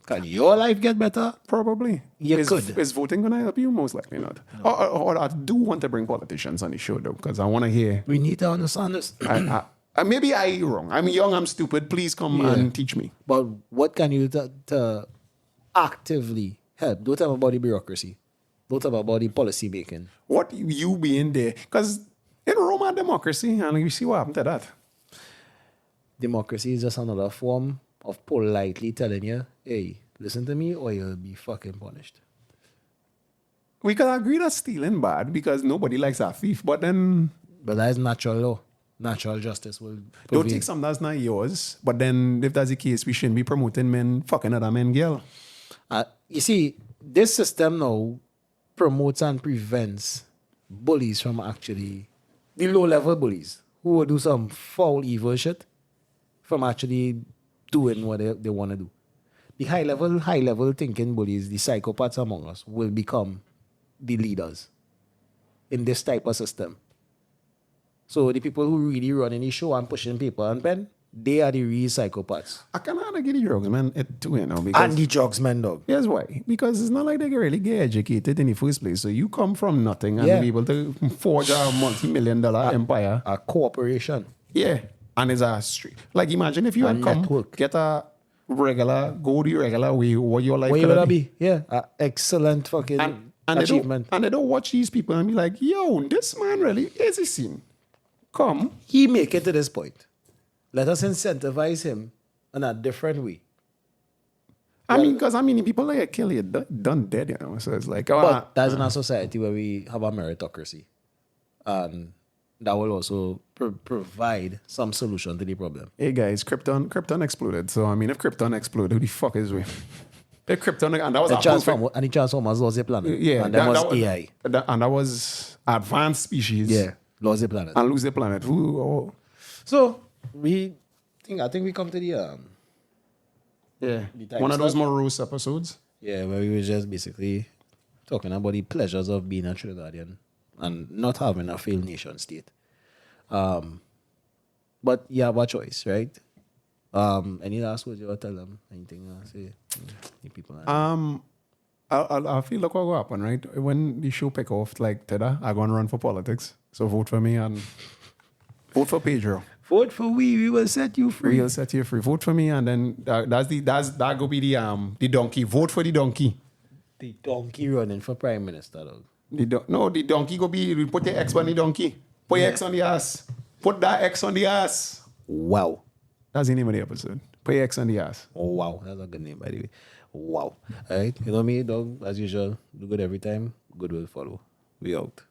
Can your life get better? Probably. You is, could. Is voting going to help you? Most likely not. Or I do want to bring politicians on the show, though, because I want to hear. We need to understand this. Maybe I'm wrong. I'm young, I'm stupid. Please come and teach me. But what can you do to actively help? Don't talk about the bureaucracy. Don't talk about the policy making. What you being there? Because in Roma, democracy, and you see what happened to that. Democracy is just another form of politely telling you, hey, listen to me or you'll be fucking punished. We could agree that stealing bad because nobody likes a thief, but then But that is natural law. Natural justice will don't prevail. take something that's not yours. But then if that's the case, we shouldn't be promoting men fucking other men, girl. You see, this system now promotes and prevents bullies from actually, the low-level bullies who will do some foul, evil shit from actually doing what they want to do. The high-level thinking bullies, the psychopaths among us, will become the leaders in this type of system. So the people who really running the show and pushing paper and pen, they are the real psychopaths. I cannot get the drugs, man, it too, you know, because And the drugs men, dog. here's why. Because it's not like they can really get educated in the first place. So you come from nothing and Yeah. be able to forge a multi-million-dollar empire. A cooperation. Yeah. And it's a street. Like imagine if you had come, network. get a regular, go the regular way, what your life What you could would have be? Yeah. Excellent fucking and achievement. They don't watch these people and be like, yo, this man really is a scene. Come. He make it to this point. Let us incentivize him in a different way. I mean, because people like kill you done dead, you know. So it's like, But that's in a society where we have a meritocracy. And that will also provide some solution to the problem. hey guys, Krypton exploded. So I mean, if Krypton exploded, who the fuck is we? If Krypton, and that was The a perfect, Transformers lost the planet. yeah, And that was AI. and that was advanced species. Yeah. Lost the planet. and lose the planet. So I think we come to the Yeah, The time one of those stuff? morose episodes. where we were just basically talking about the pleasures of being a Trinidadian and not having a failed nation state. But you have a choice, right? Any last words you want to tell them? Anything say? The people. I feel like what will happen, right? When the show pick off, like Teda, I'm gonna run for politics. So vote for me and vote for Pedro. Vote for we will set you free. We'll set you free. Vote for me, and then that go be the donkey. Vote for the donkey. The donkey running for prime minister, dog. The donkey go be put your X on the donkey. Put your X on the ass. Put that X on the ass. Wow. That's the name of the episode. Put your X on the ass. Oh, wow. That's a good name, by the way. Wow. All right. You know me, dog, as usual. Do good every time. Good will follow. We out.